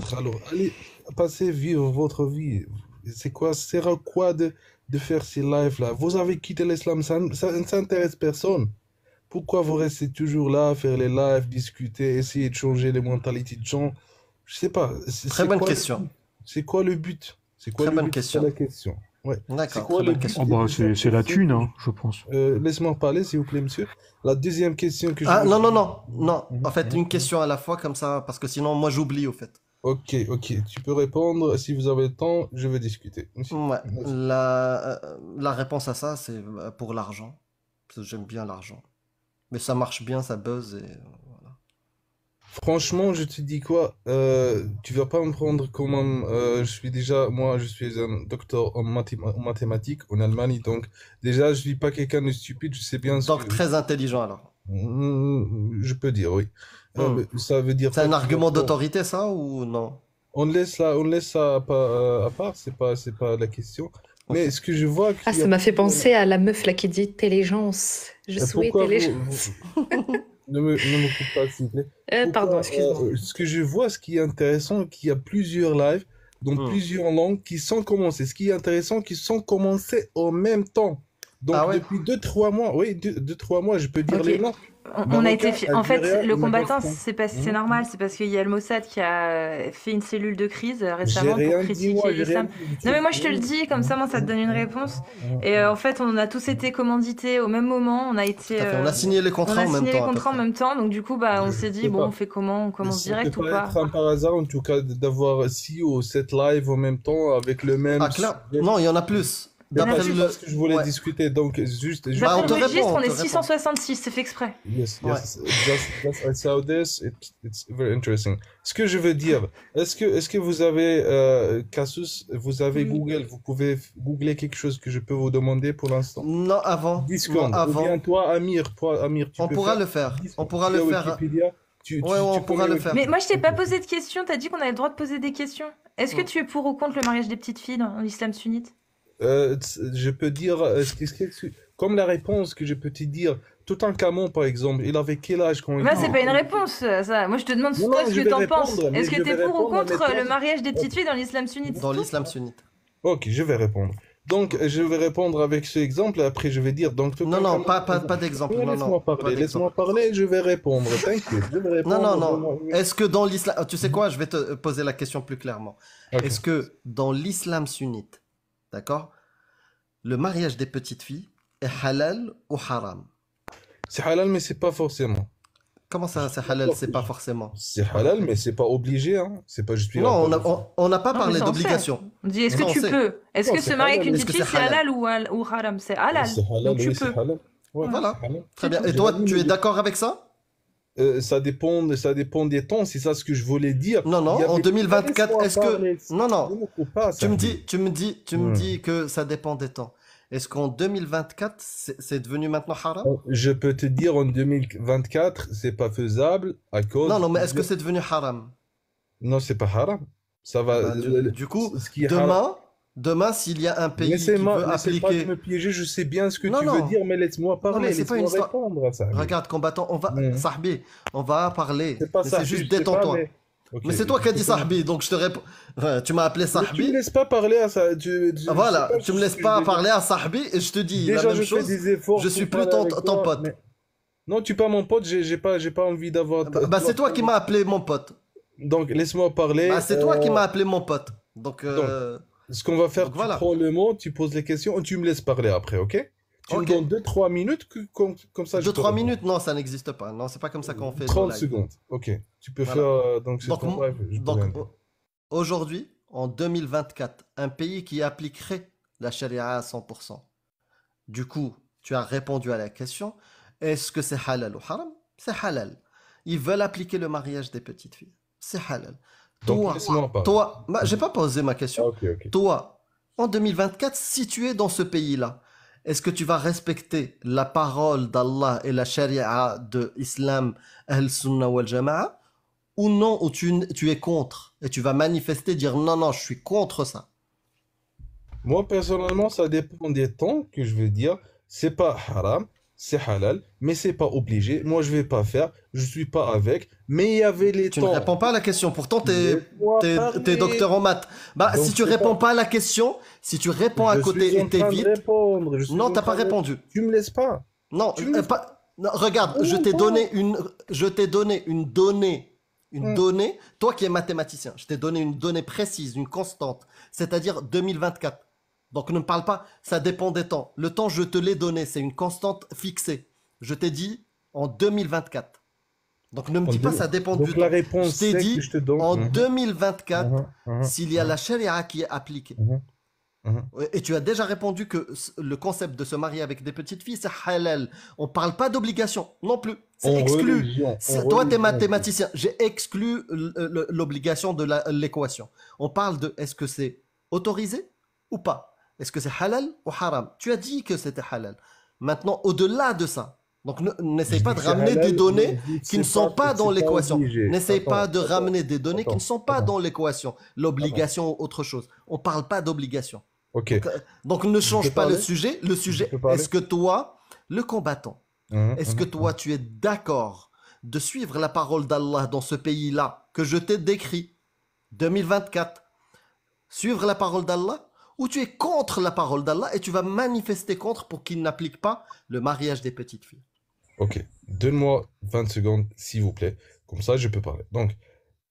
contre. Alors, allez, passez vivre votre vie. C'est quoi, ça sert à quoi de faire ces lives-là? Vous avez quitté l'islam, ça ne s'intéresse personne. Pourquoi vous restez toujours là, à faire les lives, discuter, essayer de changer les mentalités de gens? Je sais pas, Très c'est bonne quoi le question. but? C'est quoi le but? C'est quoi Très le bonne but? C'est question. la question. Ouais. C'est D'accord, quoi très le bonne but Ah question. de bah deuxième c'est la question thune, que hein, je pense. laisse-moi parler, s'il vous plaît, monsieur. La deuxième question que je Ah, veux. non, non, non, non. Mhm, En fait, mhm, une mhm. question à la fois, comme ça, parce que sinon, moi, j'oublie, au fait. Ok, ok. Tu peux répondre. Si vous avez le temps, je vais discuter. Monsieur, Ouais, vas-y. la réponse à ça, c'est pour l'argent. Parce que j'aime bien l'argent. Mais ça marche bien, ça buzz et voilà. Franchement, je te dis quoi, tu vas pas me prendre comme moi, je suis un docteur en mathématiques en Allemagne, donc déjà, je suis pas quelqu'un de stupide, je sais bien ce que Donc, très intelligent, alors. je peux dire, oui. Hmm. Mais ça veut dire C'est pas un que tu vas argument faire. d'autorité, ça, ou non? On laisse ça à part, c'est pas la question. Mais ce que je vois Ah, qu'il y ça a m'a fait plusieurs. penser à la meuf là qui dit Télégeance. Je souhaite Pourquoi Télégeance. ne me coupe pas, s'il te plaît. Pardon, Pourquoi, excuse-moi. ce que je vois, ce qui est intéressant, qu'il y a plusieurs lives dans Hmm. plusieurs langues qui sont commencés. Ce qui est intéressant, qui sont commencés en même temps. Ah Donc, ouais? depuis 2-3 mois, oui, 2-3 mois, je peux dire Ok. les noms. On a été Marocain, en fait, Algérien le et combattant, Madagascar. c'est Mhm. normal, c'est parce qu'il y a le Mossad qui a fait une cellule de crise J'ai récemment pour rien dit, moi, critiquer j'ai rien l'islam. dit du Non, mais tout. moi je te le dis, comme ça, moi ça te donne une réponse. Et en fait, on a tous été commandités au même moment. On a été, Tout à fait. On a signé les on contrats a en même signé les temps, à peu contrats en près. même temps. Donc du coup, bah, on s'est dit, C'est bon, on pas, fait comment? On commence ça peut direct ou pas pas? être un par hasard, en tout cas, d'avoir 6 ou 7 lives en même temps avec le Ah, même clair. sujet. Non, il y en a plus. Mais D'après c'est le... pas ce que je voulais Ouais. discuter, donc juste, Bah, on D'après te le registre, répond, on on te est répond. 666, c'est fait exprès. yes, Ouais. yes, just I saw this, it's very interesting. Ce que je veux dire, est-ce que vous avez, Casus, vous avez Oui. Google, vous pouvez googler quelque chose que je peux vous demander pour l'instant? Non, avant. 10 Non, secondes. Ou bien avant. toi, Amir, tu On peux pourra faire le faire. 10 On secondes. pourra Tu le as faire. Wikipédia? Ouais, on pourra connais le faire. Mais Wikipédia? moi, je t'ai pas Ok. posé de questions. T'as dit qu'on avait le droit de poser des questions. Est-ce que Hmm. tu es pour ou contre le mariage des petites filles dans l'islam sunnite? Je peux dire, comme la réponse que je peux te dire, Toutankhamon par exemple, il avait quel âge quand il Bah, était c'est pas une quand réponse, ça. Moi, je te demande Non, toi non, ce je que vais t'en penses. répondre, mais Est-ce que je t'es vais pour ou répondre, mais contre toi, le mariage des petites filles dans l'islam sunnite? Dans C'est tout. l'islam sunnite. Ok, je vais répondre. Donc, je vais répondre avec ce exemple, et après je vais dire, donc, Non, non, Toutankhamon, pas d'exemple. oui, Non, non, pas laisse-moi d'exemple. parler, je vais répondre, t'inquiète, je vais Non, non, répondre, non. oui. Est-ce que dans l'islam... Tu sais quoi? Je vais te poser la question plus clairement. Ok. Est-ce que dans l'islam sunnite, d'accord, le mariage des petites filles est halal ou haram? C'est halal, mais c'est pas forcément. Comment ça, c'est halal? C'est pas forcément. C'est halal, mais c'est pas obligé, hein. C'est pas, je suis Non, encore. on n'a pas Non, mais parlé ça, on sait. d'obligation. On dit, est-ce Ça, que on tu sait. peux? Est-ce Non, que c'est se marier avec halal, une oui. Est-ce petite que fille, c'est c'est halal? halal ou haram? C'est halal. C'est halal, Donc tu oui, c'est peux. halal. Ouais, Voilà. c'est halal. Très bien. tout. Et J'ai toi, pas dit, tu es mais d'accord avec ça? ça dépend des temps, c'est ça ce que je voulais dire. Non, Il non. y En avait. 2024, Laisse-moi est-ce que... parler. Non, Ne non. me coupe pas, Tu me Sahbi. dis, tu me dis que ça dépend des temps. Est-ce qu'en 2024, c'est devenu maintenant haram? Je peux te dire en 2024, c'est pas faisable à Non, cause. non, mais est-ce que c'est devenu haram? Non, c'est pas haram. Ça va. Bah, du coup, Ce qui est haram. demain, s'il y a un pays qui Laissez-moi veut pas appliquer... de me piéger, je sais bien ce que Non, tu veux non. dire, mais laisse-moi Non, mais parler, c'est pas une laisse-moi histoire... répondre à ça. Regarde, combattant, on va... Mhm. Sahbi, on va parler. C'est pas Mais ça, c'est juste je sais pas, détends-toi. mais. Ok, Mais c'est toi qui as dit c'est pas- Sahbi, donc je te réponds. Ouais, tu m'as appelé Mais tu me Sahbi. laisses pas parler à ça. Ah, voilà, je sais tu me ce laisses que pas je vais parler à Sahbi et je te dis dire. la Déjà, même je fais chose. des efforts Je pour suis plus parler ton, avec ton toi, pote. mais- Non, tu es pas mon pote, j'ai pas envie d'avoir. Bah, c'est toi qui m'as appelé mon pote. Donc, laisse-moi parler. Bah, c'est toi qui m'as appelé mon pote. Donc, Ce qu'on va faire, Donc, tu voilà. prends le mot, tu poses les questions et tu me laisses parler après, ok? Tu me Ok. donnes 2-3 minutes, comme ça je 2-3 peux minutes, non, ça n'existe pas. Non, c'est pas comme ça qu'on fait. 30 nos lives. secondes, ok. Tu peux Voilà. faire. Donc, c'est Donc, ton live, je peux donc, rien dire. aujourd'hui, en 2024, un pays qui appliquerait la charia à 100%. Du coup, tu as répondu à la question, est-ce que c'est halal ou haram? C'est halal. Ils veulent appliquer le mariage des petites filles. C'est halal. Donc, laisse-moi parler. Bah, j'ai pas posé ma question. Ah, ok. Toi, en 2024, si tu es dans ce pays-là, est-ce que tu vas respecter la parole d'Allah et la charia de l'islam, Ahl-Sunnah wal Jama'a, ou non, ou tu es contre, et tu vas manifester, dire non, non, je suis contre ça. Moi, personnellement, ça dépend des temps que je veux dire. C'est pas haram, c'est halal, mais c'est pas obligé. Moi, je vais pas faire, je suis pas avec. Mais il y avait les Tu ne temps. réponds pas à la question. Pourtant, Laisse-moi t'es parler. docteur en maths. Bah, Donc, si tu c'est réponds pas- pas à la question, si tu réponds à Je côté suis et en train de t'évites, répondre. non, t'as pas répondu. Tu me laisses pas. Non, Tu me laisses non, regarde, Oh, je t'ai donné une Hmm. donnée, toi qui es mathématicien, je t'ai donné une donnée précise, une constante, c'est-à-dire 2024. Donc ne me parle pas, ça dépend des temps. Le temps, je te l'ai donné, c'est une constante fixée. Je t'ai dit en 2024. Donc ne me dis pas ça dépend Donc du la temps. réponse, Je t'ai c'est dit que je te donne. en 2024, Mhm, s'il y a la charia qui est appliquée. mhm, mhm. Et tu as déjà répondu que le concept de se marier avec des petites filles, c'est halal. On parle pas d'obligation non plus. C'est En exclu. religion, Toi, tu es religion. mathématicien. J'ai exclu l'obligation de l'équation. On parle de est-ce que c'est autorisé ou pas? Est-ce que c'est halal ou haram? Tu as dit que c'était halal. Maintenant, au-delà de ça, donc n'essaye Je pas dis de que c'est ramener des halal, données mais je dis que qui ne c'est sont pas dans c'est l'équation. obligé. N'essaye pas Attends, de ramener des données qui ne sont pas attends. dans l'équation. L'obligation ou autre chose. On parle pas d'obligation. Ok. Donc ne change peux pas le parler sujet. Le sujet, peux parler est-ce que toi, le combattant, Mhm, est-ce que toi tu es d'accord de suivre la parole d'Allah dans ce pays-là que je t'ai décrit, 2024, suivre la parole d'Allah, ou tu es contre la parole d'Allah et tu vas manifester contre pour qu'il n'applique pas le mariage des petites filles? Ok. Donne-moi 20 secondes, s'il vous plaît. Comme ça, je peux parler. Donc,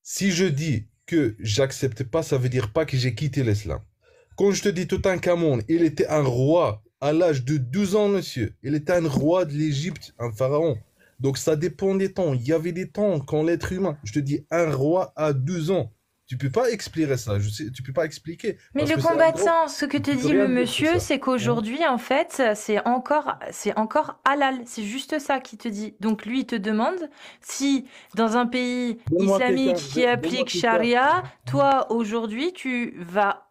si je dis que j'accepte pas, ça veut dire pas que j'ai quitté l'islam. Quand je te dis Toutankhamon, il était un roi à l'âge de 12 ans, monsieur. Il était un roi de l'Égypte, un pharaon. Donc ça dépend des temps. Il y avait des temps quand l'être humain, je te dis un roi à 12 ans. Tu peux pas expliquer ça, je sais, tu peux pas expliquer. Mais Parce le que c'est un combattant, ce que te tu peux dit rien le dire monsieur, sur ça. c'est qu'aujourd'hui, en fait, c'est encore halal. C'est juste ça qu'il te dit. Donc lui, il te demande si dans un pays Donne-moi islamique quelqu'un, qui donne-moi applique quelqu'un. charia, toi, aujourd'hui, tu vas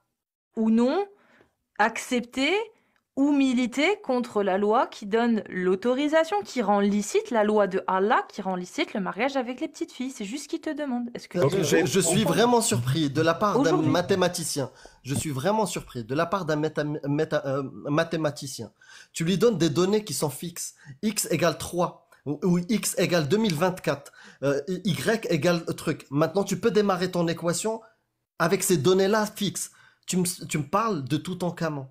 ou non accepter ou militer contre la loi qui donne l'autorisation, qui rend licite, la loi de Allah, qui rend licite le mariage avec les petites filles. C'est juste ce qu'il te demande. Est-ce que Donc, tu j'ai- Je suis vraiment surpris de la part d'un Aujourd'hui. mathématicien. Je suis vraiment surpris de la part d'un mathématicien. Tu lui donnes des données qui sont fixes. X égale 3 ou X égale 2024. Y égale truc. Maintenant, tu peux démarrer ton équation avec ces données-là fixes. Tu me parles de Toutankhamon.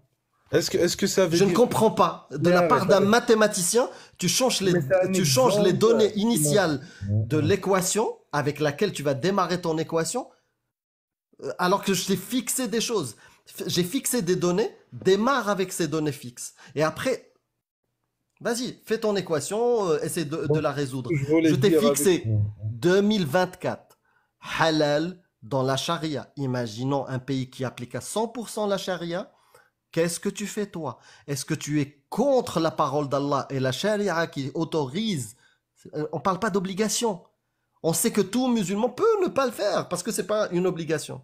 Est-ce que ça veut Je ne dire... comprends pas. De Mais la part arrête, d'un arrête. mathématicien, tu changes Mais c'est un tu changes les exemple. données initiales de Mhm. l'équation avec laquelle tu vas démarrer ton équation, alors que je t'ai fixé des choses. J'ai fixé des données, démarre avec ces données fixes. Et après, vas-y, fais ton équation, essaie de la résoudre. Je voulais Je t'ai dire fixé avec- 2024, halal dans la charia. Imaginons un pays qui applique à 100% la charia. Qu'est-ce que tu fais toi? Est-ce que tu es contre la parole d'Allah et la charia qui autorise? On parle pas d'obligation. On sait que tout musulman peut ne pas le faire parce que c'est pas une obligation.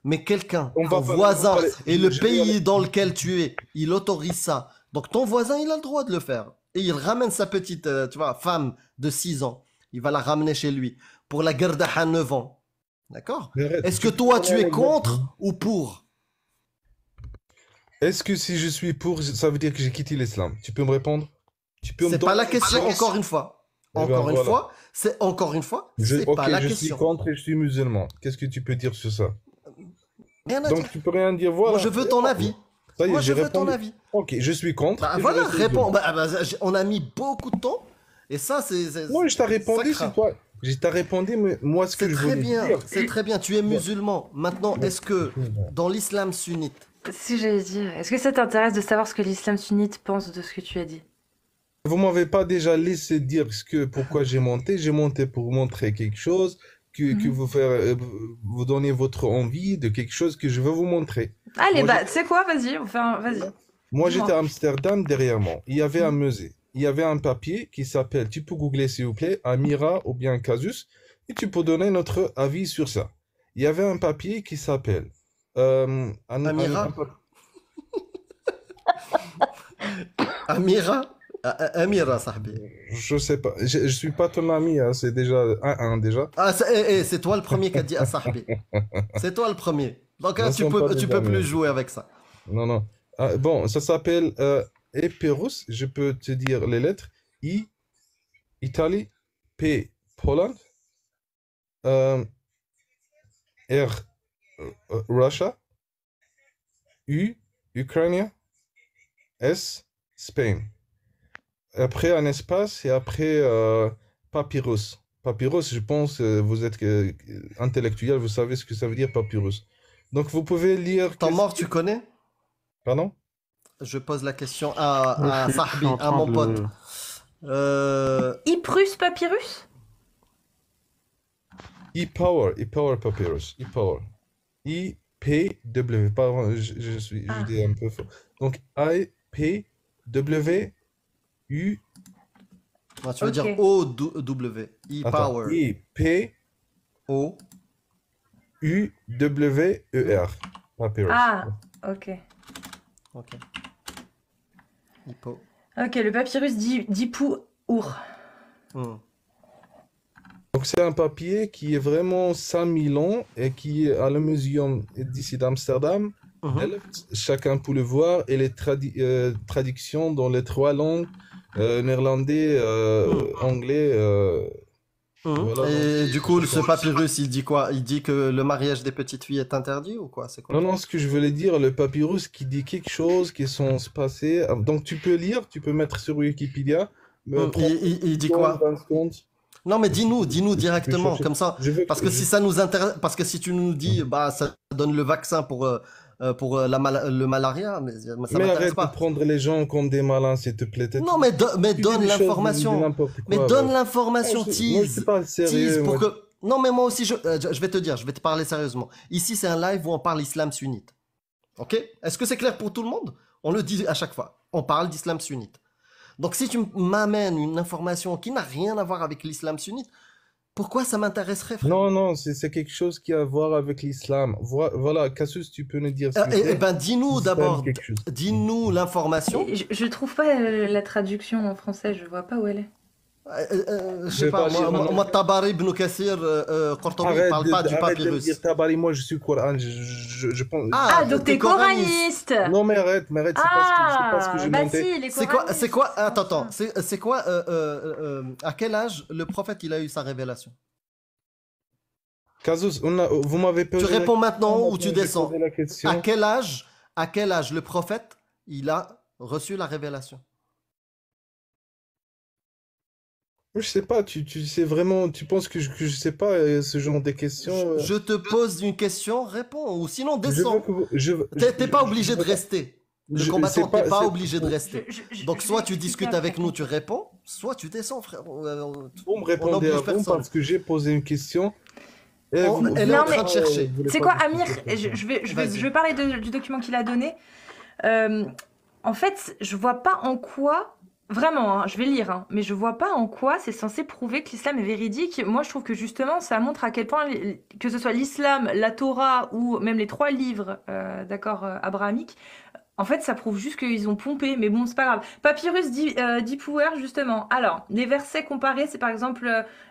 Mais quelqu'un, On va ton pas- voisin on va pas- et le je- pays dans lequel tu es, il autorise ça. Donc ton voisin, il a le droit de le faire. Et il ramène sa petite, tu vois, femme de 6 ans. Il va la ramener chez lui pour la garder à 9 ans. D'accord? Mais arrête, Est-ce que tu toi, prends tu un es exemple. contre ou pour? Est-ce que si je suis pour, ça veut dire que j'ai quitté l'islam? Tu peux me répondre? Tu peux me C'est pas donner- la question, encore une fois. Eh ben, Encore une voilà. fois, c'est encore une fois, c'est Ok, pas la je suis question. contre et je suis musulman. Qu'est-ce que tu peux dire sur ça? Rien à Donc dire. tu peux rien dire, voilà. Moi, je veux ton avis. Ça y est, Moi, j'ai je veux ton répondu. avis. Ok, je suis contre. Bah et je voilà, reste réponds. musulman. On a mis beaucoup de temps. Et ça, c'est. Moi, je t'ai répondu, ça craint. c'est toi. Je t'ai répondu, mais moi, ce que C'est je très voulais bien, dire. c'est très bien. Tu es musulman. Maintenant, est-ce que dans l'islam sunnite, Si j'allais dire, est-ce que ça t'intéresse de savoir ce que l'islam sunnite pense de ce que tu as dit? Vous m'avez pas déjà laissé dire pourquoi j'ai monté. J'ai monté pour montrer quelque chose, que vous faire, vous donner votre envie de quelque chose que je veux vous montrer. Allez, Moi, bah, tu sais quoi, vas-y, vas-y. Moi, Dis-moi. j'étais à Amsterdam, derrière moi. Il y avait un musée. Il y avait un papier qui s'appelle, tu peux googler s'il vous plaît, Amira ou bien Casus, et tu peux donner notre avis sur ça. Il y avait un papier qui s'appelle Amira Amira Amira, sahbi. Je sais pas, je suis pas ton ami, hein, c'est déjà 1-1 déjà. Ah, c'est toi le premier qui a dit à sahbi. C'est toi le premier. Donc Ne tu sont pas peux, des tu peux amis. plus jouer avec ça. Non, non. Ah, bon, ça s'appelle Epirus, je peux te dire les lettres. I, Italie, P, Poland, R, Russia, U, Ukraine, S, Spain. Après un espace et après papyrus. Papyrus, je pense, vous êtes intellectuel, vous savez ce que ça veut dire papyrus. Donc vous pouvez lire... Temps mort, tu connais? Pardon? Je pose la question Moi, à je suis Sahbi, en à train mon de pote. Ypres papyrus? E-Power Papyrus. E-Power. I-P-W. Pardon, je dis un peu fort. Donc I-P-W-U. Non, tu veux Ok. dire O-W. Attends. E-Power. I-P-U-W-E-R. O. Papyrus. Ah, ok. Ok. Hippo. Ok, le papyrus d'Ipour. Hmm. Donc c'est un papier qui est vraiment 5000 ans et qui est à le muséum d'ici d'Amsterdam. Mhm. Chacun peut le voir et les traductions dans les 3 langues, néerlandais, anglais. Voilà, Et donc, du coup, ce papyrus, il dit quoi? Il dit que le mariage des petites filles est interdit ou quoi? C'est quoi? non, ce que je voulais dire, le papyrus qui dit quelque chose qui sont passés. Donc tu peux lire, tu peux mettre sur Wikipédia. Il dit quoi? 20 secondes. Non, mais dis-nous directement, chercher. comme ça. Je veux Parce que si ça nous intéresse, parce que si tu nous dis, bah, ça donne le vaccin pour le malaria, mais ça Mais m'intéresse arrête pas. de prendre les gens comme des malins, s'il te plaît. Non, mais Tu dis donne des choses, l'information. n'importe quoi, Mais ouais. donne l'information, Moi, je tease. suis pas sérieux. Tease pour moi. que. Non, mais moi aussi, je vais te dire, je vais te parler sérieusement. Ici, c'est un live où on parle islam sunnite. Ok? Est-ce que c'est clair pour tout le monde? On le dit à chaque fois. On parle d'islam sunnite. Donc, si tu m'amènes une information qui n'a rien à voir avec l'islam sunnite, pourquoi ça m'intéresserait, frère? Non, c'est quelque chose qui a à voir avec l'islam. Voilà, Cassius, tu peux nous dire ce que Eh c'est? ben, dis-nous L'islam, d'abord, quelque chose. dis-nous l'information. Je trouve pas la traduction en français, je vois pas où elle est. Je Je sais vais pas, pas lire moi, maintenant. Tabari ibn Kassir, Qurtubi, il Arrête parle pas du arrête de me papyrus. dire Tabari, moi je suis Coran, je pense... Ah, donc t'es coraniste. coraniste! Non mais arrête, c'est pas ce que j'ai bah monté. si, les C'est coranistes. quoi, attends, c'est quoi, à quel âge le prophète il a eu sa révélation? Cassius, vous m'avez Tu posé la réponds maintenant question, ou tu j'ai descends? posé la question. À quel âge le prophète il a reçu la révélation? Je sais pas, tu sais vraiment, tu penses que je sais pas ce genre de questions. Je te pose une question, réponds, ou sinon Je veux descends. que vous- je veux- T'es pas obligé de rester. Le Je- combattant, c'est pas- t'es pas c'est- obligé de rester. Donc Je soit vais tu expliquer discutes après. avec nous, tu réponds, soit tu descends, frère. Vous me répondez oblige avant personne. parce que j'ai posé une question. Et Elle est Non, en train de mais- chercher. vous voulez C'est pas quoi, Amir? discuter. Vas-y. Je vais parler du document qu'il a donné. En fait, je vois pas en quoi, vraiment, hein, je vais lire, hein, mais je vois pas en quoi c'est censé prouver que l'islam est véridique. Moi, je trouve que justement, ça montre à quel point, que ce soit l'islam, la Torah ou même les 3 livres, d'accord, abrahamiques, en fait, ça prouve juste qu'ils ont pompé, mais bon, c'est pas grave. Papyrus d'Ipower, justement. Alors, les versets comparés, c'est par exemple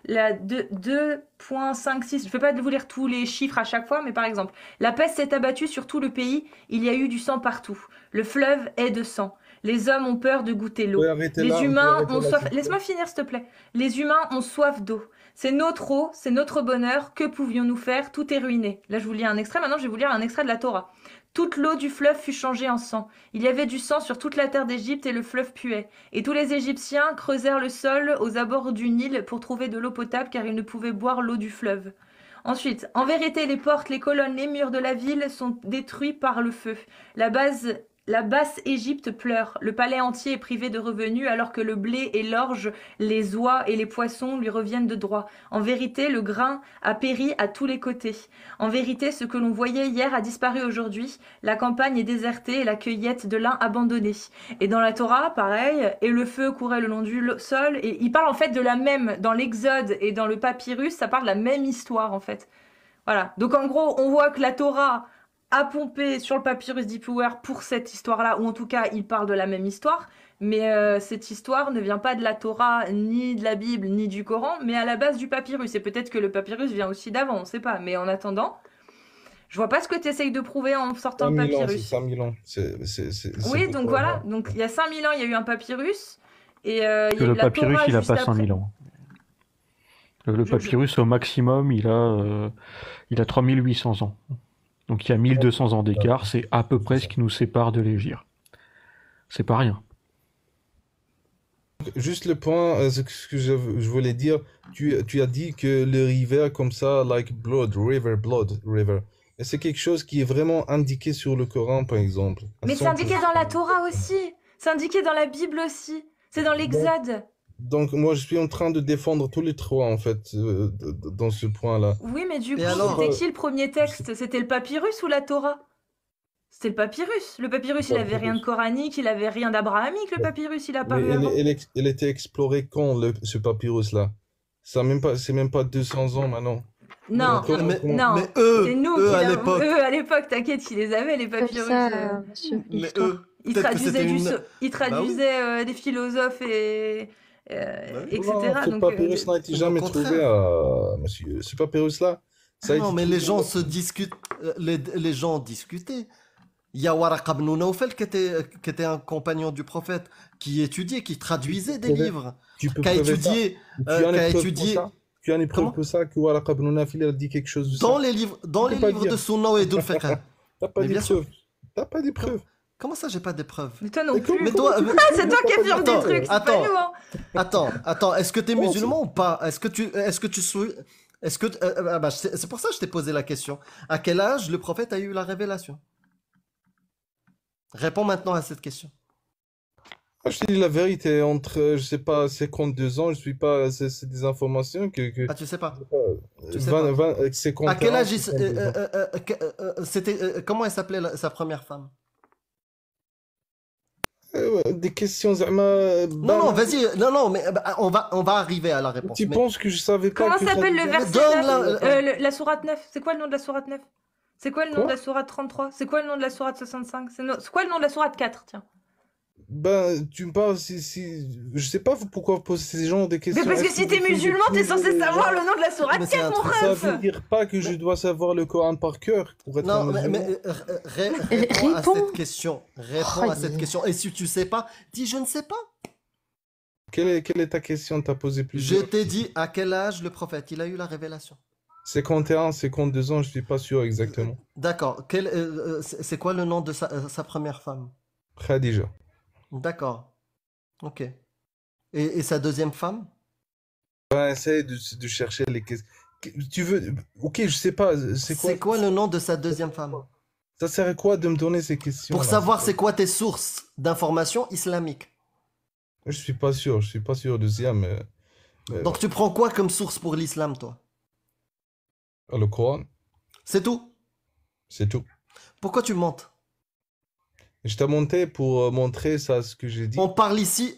la 2.56. Je ne vais pas vous lire tous les chiffres à chaque fois, mais par exemple, la peste s'est abattue sur tout le pays, il y a eu du sang partout. Le fleuve est de sang. Les hommes ont peur de goûter l'eau. Ouais, arrêtez Les là, humains arrêtez ont là, soif. s'il vous Laisse-moi finir, s'il te plaît. Les humains ont soif d'eau. C'est notre eau, c'est notre bonheur. Que pouvions-nous faire? Tout est ruiné. Là, je vous lis un extrait. Maintenant, je vais vous lire un extrait de la Torah. Toute l'eau du fleuve fut changée en sang. Il y avait du sang sur toute la terre d'Égypte et le fleuve puait. Et tous les Égyptiens creusèrent le sol aux abords du Nil pour trouver de l'eau potable car ils ne pouvaient boire l'eau du fleuve. Ensuite, en vérité, les portes, les colonnes, les murs de la ville sont détruits par le feu. La basse Égypte pleure. Le palais entier est privé de revenus alors que le blé et l'orge, les oies et les poissons lui reviennent de droit. En vérité, le grain a péri à tous les côtés. En vérité, ce que l'on voyait hier a disparu aujourd'hui. La campagne est désertée et la cueillette de lin abandonnée. Et dans la Torah, pareil, et le feu courait le long du sol. Et il parle en fait de la même, dans l'Exode et dans le papyrus, ça parle de la même histoire en fait. Voilà. Donc en gros, on voit que la Torah a pompé sur le papyrus d'Ipower pour cette histoire-là, ou en tout cas, il parle de la même histoire, mais cette histoire ne vient pas de la Torah, ni de la Bible, ni du Coran, mais à la base du papyrus. Et peut-être que le papyrus vient aussi d'avant, on ne sait pas. Mais en attendant, je vois pas ce que tu essayes de prouver en sortant le 5000 ans, c'est papyrus. 5000 ans. Oui, c'est donc pas voilà. grave. Donc il y a 5000 ans, il y a eu un papyrus. Et il y a Que eu le la papyrus, Torah il a juste pas 5000 après. ans. Le Je- papyrus, au maximum, il a 3800 ans. Donc il y a 1200 ans d'écart, c'est à peu près ce qui nous sépare de l'Hégire. C'est pas rien. Juste le point, ce que je voulais dire, tu as dit que le river comme ça, like blood river. Et c'est quelque chose qui est vraiment indiqué sur le Coran, par exemple. À Mais c'est indiqué dans la 100%. Torah aussi. C'est indiqué dans la Bible aussi. C'est dans l'Exode. Donc moi, je suis en train de défendre tous les trois, en fait, dans ce point-là. Oui, mais du Et coup, alors, c'était qui le premier texte? C'était le papyrus ou la Torah? C'était le papyrus. Le papyrus, il avait rien de coranique, il avait rien d'abrahamique, le papyrus, il a Mais paru avant. elle était explorée quand, ce papyrus-là? C'est même pas 200 ans maintenant. Non, Comment- mais, comment- mais non. eux, C'est nous eux qui à l'avons. l'époque, Eux, à l'époque, t'inquiète, ils les avaient, les Comme papyrus. ça, monsieur, mais l'histoire. eux, Ils peut-être que traduisaient c'était une... ils Bah oui. traduisaient des philosophes et oui. etc. Non, ce Donc, papyrus n'a été au jamais contraire. trouvé, monsieur. Ce papyrus-là, ça a Non, été mais les trouvé- gens se discutent, les gens discutaient. Il y a Waraq ibn Nawfal qui était un compagnon du prophète, qui étudiait, qui traduisait des prouver- livres, Tu peux qui a prouver ça. étudié, Tu as une qui a preuve étudié pour ça? Tu as une preuve Comment pour ça que Waraq ibn Nawfal a dit quelque chose de dans ça? les livres, Tu peux pas dire. de Sunna et d'Ul Fiqh. T'as pas Mais des bien sûr. preuves. T'as pas des preuves. Comment ça, j'ai pas de preuves? mais toi non Mais plus. Mais toi, Ah, c'est toi qui affirme des Attends, trucs, c'est pas attends. nous, hein. Attends, est-ce que t'es Oh, musulman ou pas? C'est pour ça que je t'ai posé la question. À quel âge le prophète a eu la révélation? Réponds maintenant à cette question. Ah, je te dis la vérité, entre, je sais pas, 52 ans, je suis pas, c'est des informations que Ah, tu sais pas. Tu sais 20, 20, 50 À quel ans, âge 52 ans. comment elle s'appelait sa première femme? Des questions, Zama, Non, vas-y, non, mais on va arriver à la réponse. Tu mais- penses que je savais pas Comment que ça s'appelle le disait- verset Donne 9 la- la sourate 9. C'est quoi le nom de la sourate 9? C'est quoi le nom Quoi de la sourate 33? C'est quoi le nom de la sourate 65? C'est quoi le nom de la sourate 4? Tiens. Ben, tu me parles je sais pas pourquoi vous posez ces gens des questions. Mais parce que Est-ce si t'es vous musulman, t'es étudiez censé les savoir gens? le nom de la sourate Mais c'est 4, un mon truc- Ça ref. veut dire pas que je dois savoir le Coran par cœur pour être un Non, musulman. mais réponds à Réponds. cette question. Réponds Oh, à cette question. Et si tu sais pas, dis je ne sais pas. Quelle est ta question? T'as posé Je plusieurs. t'ai dit à quel âge le prophète il a eu la révélation. 51, 52 ans, je suis pas sûr exactement. D'accord. C'est quoi le nom de sa première femme? Khadija. D'accord. Ok. Et sa deuxième femme? Ben, essaye de chercher les questions. Tu veux. Ok, je sais pas. C'est quoi le nom de sa deuxième femme? Ça sert à quoi de me donner ces questions? Pour savoir c'est quoi tes sources d'informations islamiques. Je suis pas sûr. Je suis pas sûr. Deuxième. Donc tu prends quoi comme source pour l'islam, toi? Le Coran, C'est tout? c'est tout. Pourquoi tu mentes? Je t'ai monté pour montrer ça, ce que j'ai dit. On parle ici,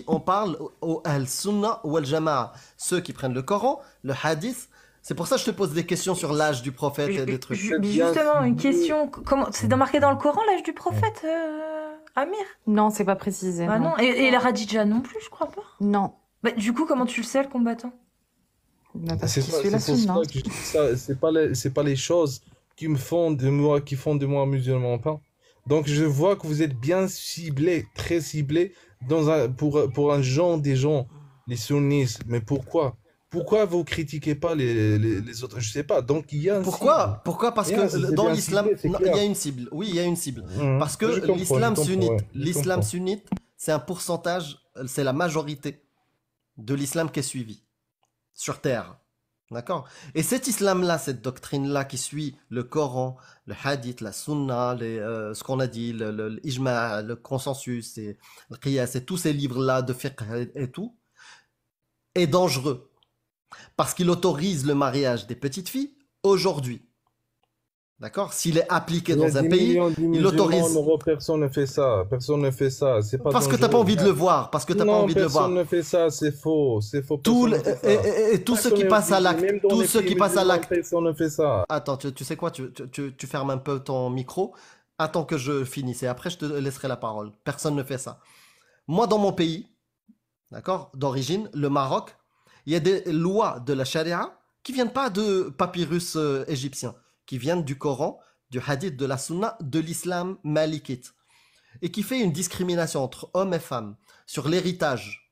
on parle au Al-Sunnah ou Al-Jama'a. Ceux qui prennent le Coran, le Hadith. C'est pour ça que je te pose des questions sur l'âge du prophète et des trucs. Justement, une question. Comment c'est marqué dans le Coran l'âge du prophète, Amir? Non, c'est pas précisé. Ah non. Et la Radija non plus, je crois pas. Non. Bah, du coup, comment tu le sais, le combattant? Bah, parce C'est qu'il ça, suit la c'est pour sunna. ça que je dis ça. C'est pas les choses qui font de moi musulman pas. Donc je vois que vous êtes bien ciblé, très ciblé pour un genre des gens, les sunnistes. Mais pourquoi? Pourquoi vous critiquez pas les autres? Je sais pas. Donc il y a un Pourquoi? Pourquoi? Parce Yeah, que c'est dans bien l'islam, ciblé, c'est non, clair. il y a une cible. Oui, il y a une cible. cible. Parce que Je comprends, l'islam je comprends, sunnite, ouais, je l'islam comprends. sunnite, c'est un pourcentage, c'est la majorité de l'islam qui est suivi sur terre. D'accord? Et cet islam-là, cette doctrine-là qui suit le Coran, le Hadith, la Sunna, ce qu'on a dit, l'Ijma', le consensus, et le Qiyas, et tous ces livres-là de fiqh et tout, est dangereux. Parce qu'il autorise le mariage des petites filles aujourd'hui. D'accord? S'il est appliqué Il y a dans un des pays, millions de il musulmans autorise. en Europe, personne ne fait ça. Personne ne fait ça. C'est pas Parce que t'as pas dangereux. envie de le voir. Parce que t'as pas Non, envie de le voir. personne ne fait ça. C'est faux. C'est faux. Tout Personne le- ne fait ça. et tous ceux Personne qui ne passent à fait- l'acte, même dans tous les ceux pays qui passent à musulmans, l'acte. personne ne fait ça. Attends, tu sais quoi, tu fermes un peu ton micro. Attends que je finisse et après je te laisserai la parole. Personne ne fait ça. Moi, dans mon pays, d'accord, d'origine, le Maroc, il y a des lois de la charia qui viennent pas de papyrus égyptien, qui viennent du Coran, du hadith, de la sunna, de l'islam malikite, et qui fait une discrimination entre hommes et femmes sur l'héritage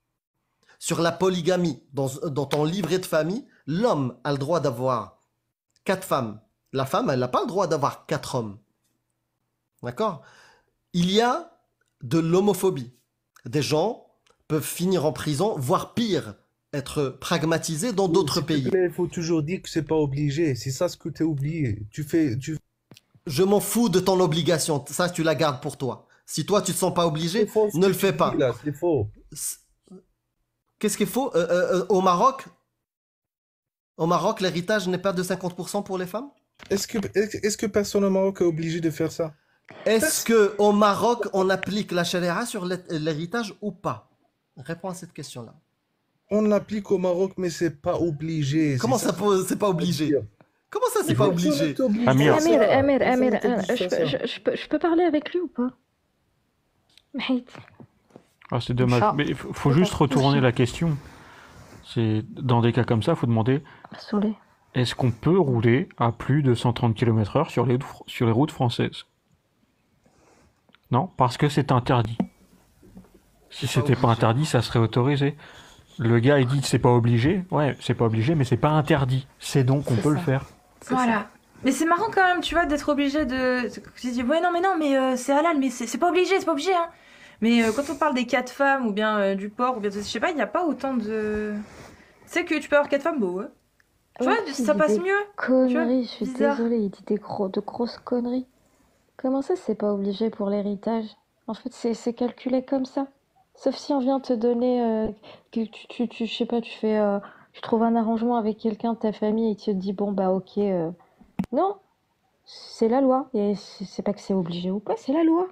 sur la polygamie, dans ton livret de famille, l'homme a le droit d'avoir 4 femmes. La femme, elle n'a pas le droit d'avoir 4 hommes. D'accord? Il y a de l'homophobie. Des gens peuvent finir en prison, voire pire, être pragmatisés dans d'autres S'il te pays. plaît, il faut toujours dire que c'est pas obligé. C'est ça ce que tu as oublié. Je m'en fous de ton obligation. Ça, tu la gardes pour toi. Si toi, tu te sens pas C'est obligé, faux ce ne que le tu fais dis pas. là, c'est faux. Qu'est-ce qu'il faut au Maroc, l'héritage n'est pas de 50% pour les femmes? Est-ce que personne au Maroc est obligé de faire ça? Est-ce que au Maroc, on applique la charia sur l'héritage ou pas? Réponds à cette question-là. On l'applique au Maroc, mais c'est pas obligé. C'est Comment ça ça, que c'est pas je veux obligé? dire. Comment ça, c'est Mais pas personne obligé? ne t'oblige de Amir. faire ça. Amir, Personne ne Amir, t'oblige de faire ça. je peux parler avec lui ou pas? Mahit. Ah, c'est dommage. Ça. Mais il faut juste retourner la question. C'est dans des cas comme ça, il faut demander Saoulé. est-ce qu'on peut rouler à plus de 130 km/h sur les routes françaises? Non, parce que c'est interdit. Si C'est pas c'était pas obligé. interdit, ça serait autorisé. Le gars, il dit que c'est pas obligé. Ouais, c'est pas obligé, mais c'est pas interdit. C'est donc on C'est peut le ça. faire. Voilà. Mais c'est marrant quand même, tu vois, d'être obligé de. Tu dis, ouais, non, mais c'est halal, mais c'est pas obligé, hein. Mais quand on parle des 4 femmes, ou bien du porc, ou bien je sais pas, il n'y a pas autant de. Tu sais que tu peux avoir 4 femmes, ouais. Tu vois, Il ça dit passe des mieux. conneries, je suis bizarre. désolée, il dit de grosses conneries. Comment ça, c'est pas obligé pour l'héritage? En fait, c'est calculé comme ça. Sauf si on vient te donner, que je sais pas, tu trouves un arrangement avec quelqu'un de ta famille et tu te dis, bon, bah, ok. Non, c'est la loi. Et c'est pas que c'est obligé ou pas, c'est la loi.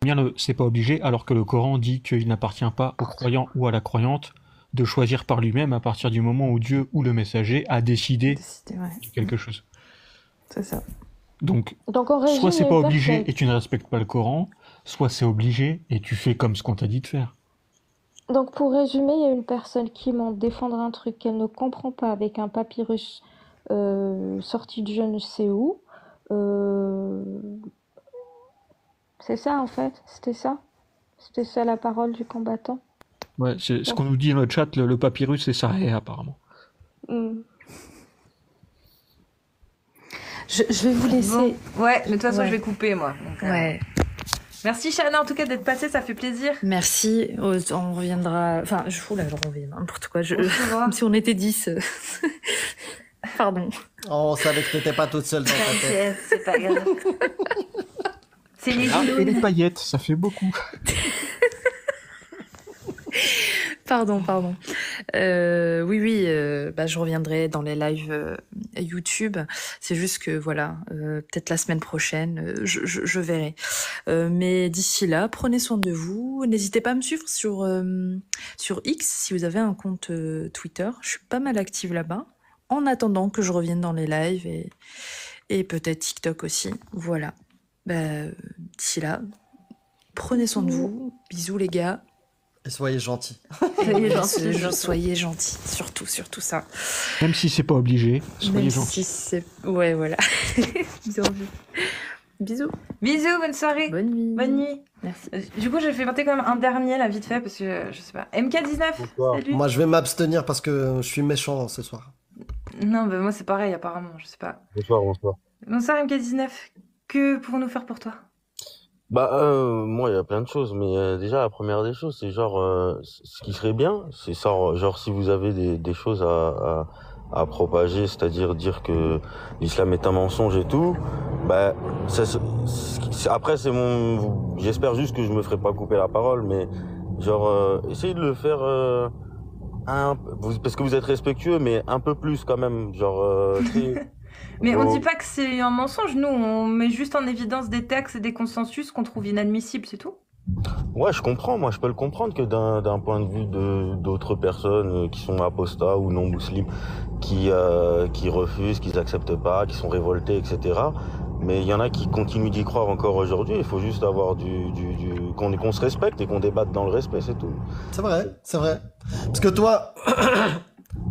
Bien, c'est pas obligé, alors que le Coran dit qu'il n'appartient pas au croyant ou à la croyante de choisir par lui-même à partir du moment où Dieu ou le messager a décidé Ouais, de quelque chose. c'est ça. Donc, Donc, en résumé, soit c'est pas obligé personne. et tu ne respectes pas le Coran, soit c'est obligé et tu fais comme ce qu'on t'a dit de faire. Donc, pour résumer, il y a une personne qui monte défendre un truc qu'elle ne comprend pas avec un papyrus sorti de je ne sais où. Euh, C'est ça, en fait. C'était ça. C'était ça la parole du combattant. Ouais, c'est ce qu'on nous dit dans le chat, le papyrus c'est Sahih apparemment. Hmm. Je vais vous laisser. Bon. Ouais, mais de toute façon, Ouais. je vais couper, moi. Donc, Ouais, Merci, Shana, en tout cas, d'être passée, ça fait plaisir. merci. On reviendra. Enfin, je reviens, n'importe quoi. On se revoit. Comme si on était 10. Pardon. Oh, on savait que t'étais pas toute seule dans ta tête. T'inquiète, c'est pas grave. C'est les Ah, et les gilous. paillettes, ça fait beaucoup. Pardon. Oui, bah, je reviendrai dans les lives YouTube. C'est juste que, voilà, peut-être la semaine prochaine, je verrai. Mais d'ici là, prenez soin de vous. N'hésitez pas à me suivre sur X si vous avez un compte Twitter. Je suis pas mal active là-bas. En attendant que je revienne dans les lives et peut-être TikTok aussi. Voilà. Bah, d'ici là, prenez soin de vous. Bisous les gars. Et soyez gentils. Soyez gentils, gentils, surtout. soyez gentils, surtout ça. Même si c'est pas obligé, soyez Même gentils. si c'est... Ouais, voilà. Bisous. Bisous, bonne soirée. Bonne nuit. Bonne nuit. Merci. Du coup, je vais monter quand même un dernier, là, vite fait, parce que, je sais pas. MK19, Bonsoir. salut. Moi, je vais m'abstenir parce que je suis méchant ce soir. Non, bah moi, c'est pareil, apparemment, je sais pas. Bonsoir, bonsoir. Bonsoir, MK19. Que pouvons-nous faire pour toi? Moi, il y a plein de choses, mais déjà, la première des choses, c'est genre, ce qui serait bien, c'est genre, si vous avez des choses à propager, c'est-à-dire dire que l'islam est un mensonge et tout, bah, après, j'espère juste que je me ferai pas couper la parole, mais genre, essayez de le faire, parce que vous êtes respectueux, mais un peu plus quand même, genre, tu sais, Mais on vos- dit pas que c'est un mensonge, nous, on met juste en évidence des textes et des consensus qu'on trouve inadmissibles, c'est tout. Ouais, je comprends. Moi, je peux le comprendre que d'un point de vue d'autres personnes qui sont apostats ou non musulmans, qui refusent, qui acceptent pas, qui sont révoltés, etc. Mais il y en a qui continuent d'y croire encore aujourd'hui. Il faut juste avoir qu'on se respecte et qu'on débatte dans le respect, c'est tout. C'est vrai.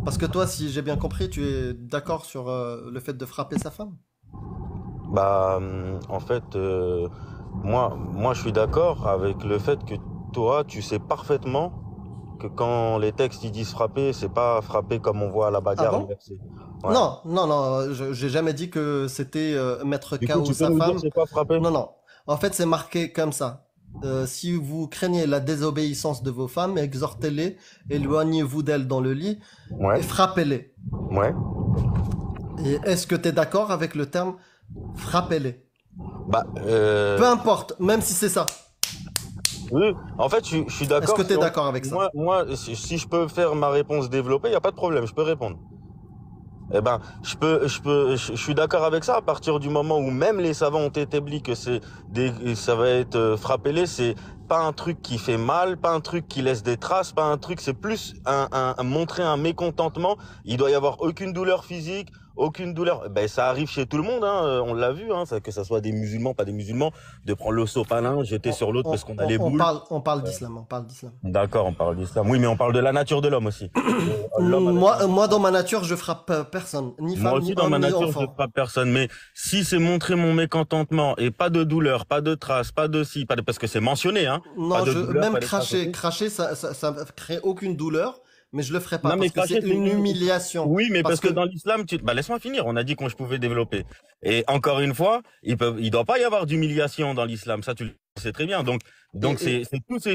Parce que toi, si j'ai bien compris, tu es d'accord sur le fait de frapper sa femme? En fait, moi, je suis d'accord avec le fait que toi, tu sais parfaitement que quand les textes ils disent frapper, c'est pas frapper comme on voit à la Ah bagarre bon? UFC. Ouais. Non, non, non, j'ai jamais dit que c'était mettre Du coup, KO tu peux sa nous dire femme. c'est quoi frapper? Non, non. En fait, c'est marqué comme ça. Si vous craignez la désobéissance de vos femmes, exhortez-les, éloignez-vous d'elles dans le lit et Ouais, frappez-les. ouais. Et est-ce que tu es d'accord avec le terme frappez-les? Bah, Peu importe, même si c'est ça. oui, en fait, je suis Est-ce d'accord. que tu es d'accord avec ça? Moi, si je peux faire ma réponse développée, il n'y a pas de problème, je peux répondre. Eh ben, je suis d'accord avec ça à partir du moment où même les savants ont établi que ça va être frappez-les, c'est pas un truc qui fait mal, pas un truc qui laisse des traces, pas un truc, c'est plus montrer un mécontentement. Il doit y avoir aucune douleur physique, aucune douleur. Ben, ça arrive chez tout le monde, hein, on l'a vu, hein, que ça soit des musulmans, pas des musulmans, de prendre le sopalin, jeter sur l'autre parce qu'on a les boules. On parle d'islam, on parle d'islam. D'accord, on parle d'islam. Oui, mais on parle de la nature de l'homme aussi. L'homme a Moi, dans ma nature, je frappe personne, ni Moi femme, aussi, ni dans homme, ma ni nature, je enfant. ne frappe personne. Mais si c'est montrer mon mécontentement et pas de douleur, pas de traces, pas de si, pas de, parce que c'est mentionné, hein. Pas Non, de douleur, même pas de traces aussi. cracher, ça crée aucune douleur, mais je le ferai pas Non, mais parce que cracher, c'est une humiliation. Oui, mais parce Parce que que dans l'islam, bah, laisse-moi finir. On a dit que je pouvais développer. Et encore une fois, il doit pas y avoir d'humiliation dans l'islam. Ça, tu le sais très bien. Donc, Et-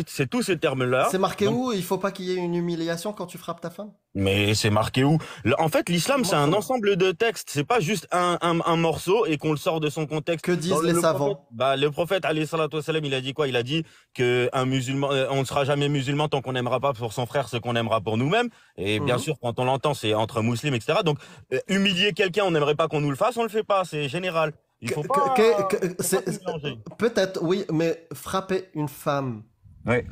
c'est tous ces termes-là. c'est marqué Donc, où? Il faut pas qu'il y ait une humiliation quand tu frappes ta femme? mais c'est marqué où? En fait, l'islam, c'est un ensemble de textes. C'est pas juste un morceau et qu'on le sort de son contexte. Que disent les savants? Le prophète, alayhi salatu wassalam, il a dit quoi? Il a dit que un musulman, on ne sera jamais musulman tant qu'on n'aimera pas pour son frère ce qu'on aimera pour nous-mêmes. Et bien Mhm. sûr, quand on l'entend, c'est entre musulmans, etc. Donc, humilier quelqu'un, on n'aimerait pas qu'on nous le fasse, on le fait pas. C'est général. Il faut pas, c'est- tout mélanger. Peut-être, oui, mais frapper une femme, Ouais.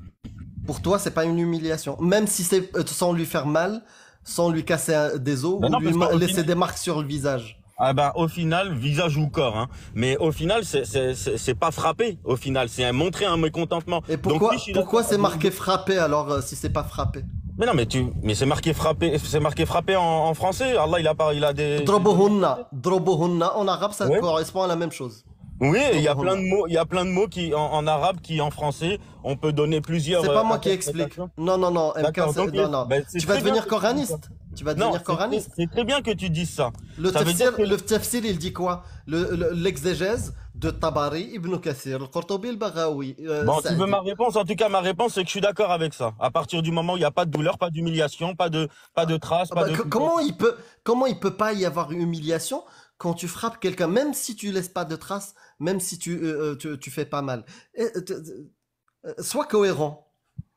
pour toi, c'est pas une humiliation. Même si c'est sans lui faire mal, sans lui casser des os, Ben ou non, lui parce qu'au laisser final- des marques sur le visage. Ah ben, au final, visage ou corps, hein. Mais au final, c'est pas frapper. Au final, c'est montrer un mécontentement. Et Donc, pourquoi, oui, je suis pourquoi d'accord. c'est marqué frapper alors si c'est pas frapper? Mais non, mais c'est marqué frapper en français. Allah, il a des. Drobohunna, en arabe, ça Ouais. correspond à la même chose. Oui, il y a plein de mots qui, en arabe, qui en français, on peut donner plusieurs. C'est pas moi qui explique. interprétations. Non, non, non, MK, D'accord, donc, non, non. ben, c'est Tu vas très bien devenir que tu dises coraniste. Tu vas Non, devenir coraniste. c'est très bien que tu dises ça. Le Ça veut dire que- tafsir, il dit quoi? L'exégèse de Tabari, Ibn Kathir, le Qurtubi, le Baghawi. Bon, tu Saadi. veux ma réponse? En tout cas, ma réponse, c'est que je suis d'accord avec ça. À partir du moment où il n'y a pas de douleur, pas d'humiliation, pas de traces, pas Bah, de. comment il peut pas y avoir une humiliation quand tu frappes quelqu'un, même si tu laisses pas de traces, même si tu fais pas mal? Sois cohérent.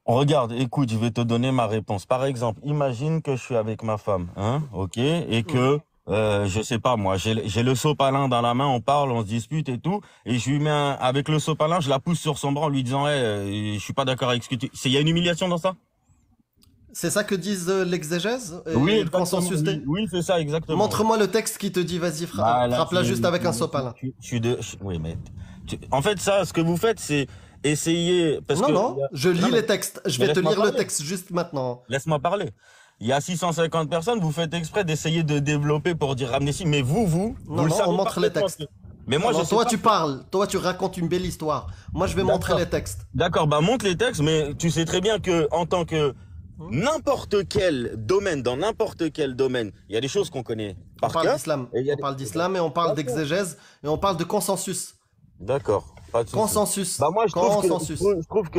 Regarde, écoute, je vais te donner ma réponse. Par exemple, imagine que je suis avec ma femme, hein, ok, et que, je sais pas moi, j'ai le sopalin dans la main, on parle, on se dispute et tout, et je lui mets avec le sopalin, je la pousse sur son bras en lui disant, je suis pas d'accord avec ce que tu. Il y a une humiliation dans ça? C'est ça que disent l'exégèse et Oui, le exactement, consensus oui, oui, c'est ça, exactement. Montre-moi le texte qui te dit vas-y Bah, là, frappe-la juste avec un sopalin. Oui, mais en fait, ça, ce que vous faites, c'est essayer parce Non, que non, je Non, lis mais- les textes. Je mais vais te laisse-moi lire le parler. texte juste maintenant. Laisse-moi parler. Il y a 650 personnes, vous faites exprès d'essayer de développer pour dire ramener ci, mais vous Non, le non, savez on montre les parfaitement textes. que- Mais moi, Non, je sais toi, pas. tu parles. Toi, tu racontes une belle histoire. Moi, je vais montrer D'accord. les textes. D'accord, bah montre les textes, mais tu sais très bien que en tant que n'importe quel domaine, dans n'importe quel domaine, il y a des choses qu'on connaît On par parle cœur. d'islam. et il y a On des- parle d'islam et on parle D'accord. d'exégèse et on parle de consensus. D'accord. Pas de souci. Consensus. Bah moi je Consensus. trouve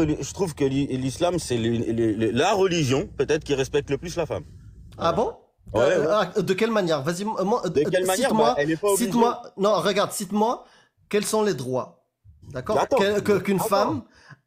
que l'islam c'est la religion peut-être qui respecte le plus la femme. Ah bon? Ouais, De quelle manière? Vas-y, De quelle manière? cite-moi. Bah, elle est pas obligée. Cite-moi. Non, regarde, cite-moi. Quels sont les droits? D'accord? Attends. Qu'une Attends. femme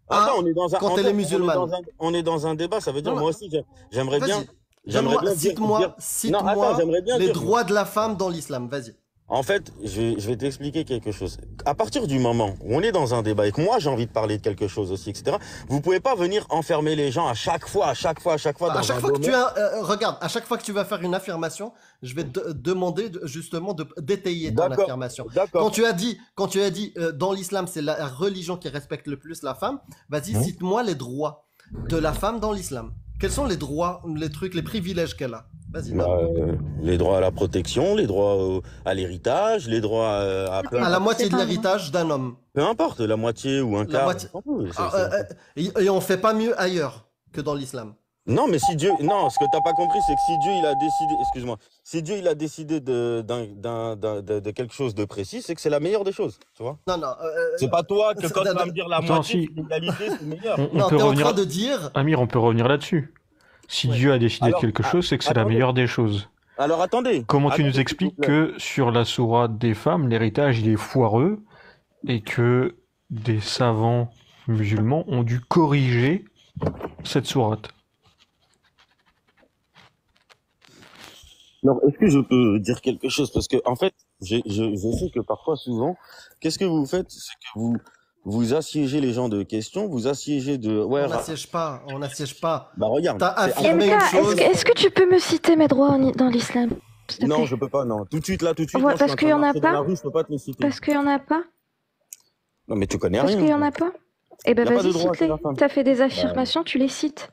Attends, a on est dans un quand elle est musulmane. on est dans un débat, ça veut dire Non, moi aussi j'aimerais Vas-y. bien dire- dire- Cite-moi Non, attends, j'aimerais bien les dire- droits de la femme dans l'islam. Vas-y. En fait, je vais t'expliquer quelque chose. À partir du moment où on est dans un débat et que moi j'ai envie de parler de quelque chose aussi, etc., vous pouvez pas venir enfermer les gens à chaque fois dans À chaque un fois que tu domaine. as, regarde, à chaque fois que tu vas faire une affirmation, je vais te demander justement de d'étayer ton D'accord. affirmation. D'accord. Quand tu as dit dans l'islam, c'est la religion qui respecte le plus la femme, vas-y, cite-moi les droits de la femme dans l'islam. Quels sont les droits, les trucs, les privilèges qu'elle a? Vas-y. Bah, les droits à la protection, les droits à l'héritage, les droits à plein. À la moitié de C'est pas l'héritage d'un homme. Peu importe, la moitié ou un La quart. moitié. on s'en fout, Et on fait pas mieux ailleurs que dans l'islam. Non, mais si Dieu, non, ce que t'as pas compris, c'est que si Dieu il a décidé, excuse-moi, si Dieu il a décidé de quelque chose de précis, c'est que c'est la meilleure des choses, tu vois. Non, non. C'est pas toi que quand tu vas me dire la Attends, moitié, si. c'est l'égalité, c'est meilleur. On Non, peut t'es en revenir. train de dire. Amir, on peut revenir là-dessus. Si Ouais. Dieu a décidé de Alors, quelque chose, c'est que c'est la attendez. meilleure des choses. Alors attendez. Comment tu Attendez, nous s'il vous expliques plaît. que sur la sourate des femmes, l'héritage il est foireux et que des savants musulmans ont dû corriger cette sourate? Alors, est-ce que je peux dire quelque chose? Parce que, en fait, je sais que parfois, souvent, qu'est-ce que vous faites? C'est que vous assiégez les gens de questions, vous assiégez de... Ouais, On n'assiège pas, on n'assiège pas. bah regarde. T'as c'est- affirmé MK, une chose. est-ce que tu peux me citer mes droits dans l'islam, s'il te Non, plaît? je peux pas, non. Tout de suite, là, tout de suite, Ouais, là, je suis parce en qu'il train y de en a marcher dans la pas. rue, je peux pas te les citer. Parce qu'il y en a pas. Non, mais tu connais Parce rien. qu'il y en a pas. Eh ben Y a pas de vas-y, droit chez cite-les. la femme. T'as fait des affirmations, tu les cites.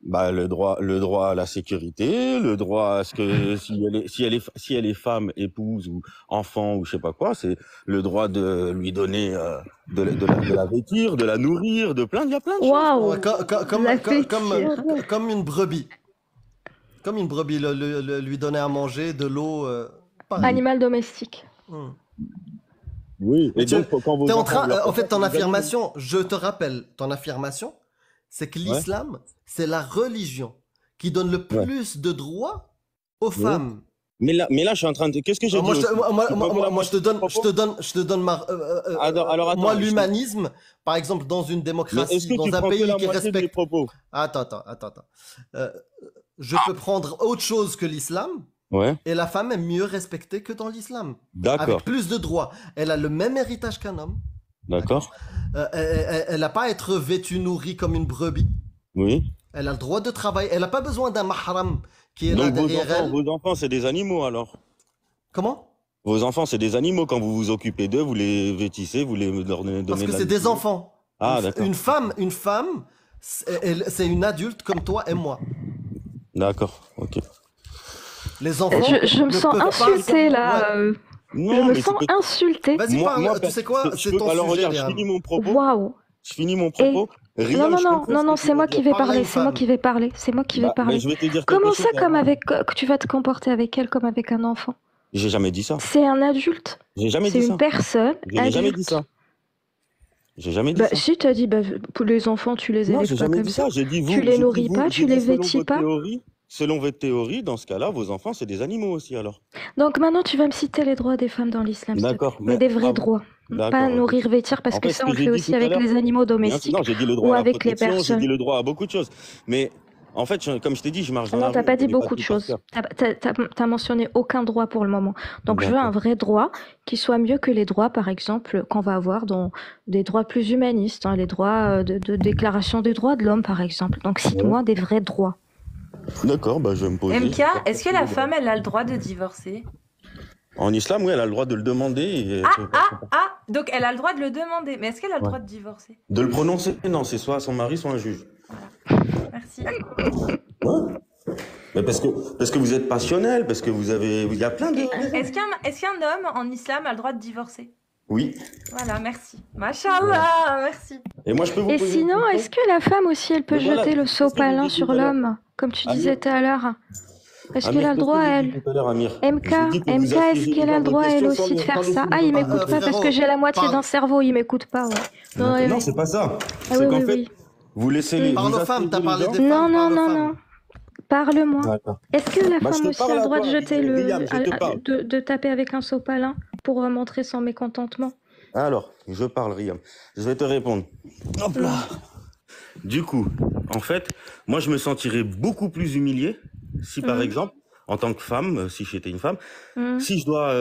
Bah, le droit à la sécurité, le droit à ce que si elle est femme, épouse ou enfant ou je sais pas quoi, c'est le droit de lui donner de la vêtir, de la nourrir, il y a plein de choses. Waouh! Ouais, comme une brebis. Comme une brebis, lui donner à manger, de l'eau. Pareil. Animal domestique. Oui. Et Tu- donc quand vous T'es en train, en fait, ton affirmation, je te rappelle, ton affirmation, c'est que l'islam, c'est la religion qui donne le plus de droits aux femmes. Mais là, je suis en train de. Qu'est-ce que j'ai dit Moi, aussi je te donne ma. Alors, attends, moi, je- l'humanisme, par exemple, dans une Mais est-ce démocratie, que tu dans un prends que pays la qui moitié de mes respecte. propos? Attends. Je peux prendre autre chose que l'islam, Ouais. et la femme est mieux respectée que dans l'islam. D'accord. Avec plus de droits. Elle a le même héritage qu'un homme. D'accord. Elle n'a pas à être vêtue, nourrie comme une brebis. Oui. Elle a le droit de travailler. Elle n'a pas besoin d'un mahram qui est là Donc derrière elle. vos enfants, c'est des animaux alors. Comment? Vos enfants, c'est des animaux. Quand vous vous occupez d'eux, vous les vêtissez, vous leur donnez Parce de que la c'est des nourriture. enfants. Ah, d'accord. Une femme, c'est une adulte comme toi et moi. D'accord. Ok. Les enfants. Je me ne sens peuvent pas- insultée là. Ouais. Je Non, me mais sens c'est que- insultée. Vas-y, parle. Tu sais quoi? C'est ton alors sujet, regarde, je Léa. finis mon propos. Waouh! Je finis mon propos. Riam, Non, non, je non, comprends non, ce non, que tu c'est moi veux qui dire. vais Parle à parler, une c'est moi femme. qui vais parler, c'est moi qui vais Bah, mais parler. je vais te dire Comment quelque ça, chose, comme Riam. avec, que tu vas te comporter avec elle comme avec un enfant? J'ai jamais dit ça. C'est un adulte, J'ai jamais c'est dit une ça. personne Je n'ai jamais dit adulte. ça. J'ai jamais dit Bah, ça. si t'as dit, bah, pour les enfants, tu les Non, élèves j'ai pas jamais comme dit ça. ça. J'ai dit vous. Tu les j'ai dit nourris vous. pas, J'ai tu dit les selon vêtis votre pas. théorie. Selon votre théorie, dans ce cas-là, vos enfants, c'est des animaux aussi alors. Donc maintenant, tu vas me citer les droits des femmes dans l'islam, s'il te D'accord. plaît. Mais des vrais ah, droits. d'accord, Pas ok. nourrir, vêtir, parce En que fait, ça, ce on que le j'ai fait dit aussi tout à avec l'heure, les animaux bien sûr, domestiques non, j'ai dit le ou droit à la avec les protection, j'ai personnes. dit le droit à beaucoup de choses. Mais en fait, comme je t'ai dit, je marche dans Non, la t'as rue, pas je dit connais pas beaucoup de tout par choses. cœur. T'as mentionné aucun droit pour le moment. Donc je veux un D'accord. vrai droit qui soit mieux que les droits, par exemple, qu'on va avoir dans des droits plus humanistes, hein, les droits de déclaration des droits de l'homme, par exemple. Donc cite-moi des vrais droits. D'accord, bah je vais me poser. je vais MK, faire est-ce que passer la le droit. femme, elle a le droit de divorcer? En islam, oui, elle a le droit de le demander et Donc elle a le droit de le demander, mais est-ce qu'elle a le Ouais. droit de divorcer? de le prononcer. Non, c'est soit son mari, soit un juge. Merci. Ouais. Mais parce que vous êtes passionnel, parce que il y a plein de. Est-ce qu'un homme en islam a le droit de divorcer? Oui. Voilà, merci. Mashallah, merci. Et moi, je peux vous Et poser sinon, une est-ce que la femme aussi, elle peut Mais voilà, jeter le c'est ce que je vous sopalin ai dit sur tout à l'heure. l'homme, comme tu Amir. disais tout à l'heure? Est-ce Amir, qu'elle a le qu'est-ce droit, que j'ai elle? dit tout à l'heure, Amir? MK, J'ai dit que vous MK, est-ce assiégez qu'elle les a gens le de droit, elle questions aussi, de sans faire les ça? Ah, soulever il par m'écoute votre pas parce que frérot, j'ai la moitié parle. d'un cerveau, il m'écoute pas, ouais. Non, oui, Non, oui. c'est pas ça. Ah C'est oui, qu'en oui, fait, oui. vous laissez les. Parle vous aux femmes, t'as assiégez les parlé gens. des Non, femmes, non, parle aux non, femmes. non. Parle-moi. D'accord. Est-ce que la Bah, je femme te aussi a parle le à droit toi, de jeter William, je te parle. de taper avec un sopalin pour montrer son mécontentement? Alors, je parle, Riam. Je vais te répondre. Hop là. Du coup, en fait, moi, je me sentirais beaucoup plus humilié si, par exemple, en tant que femme, si j'étais une femme, si je dois,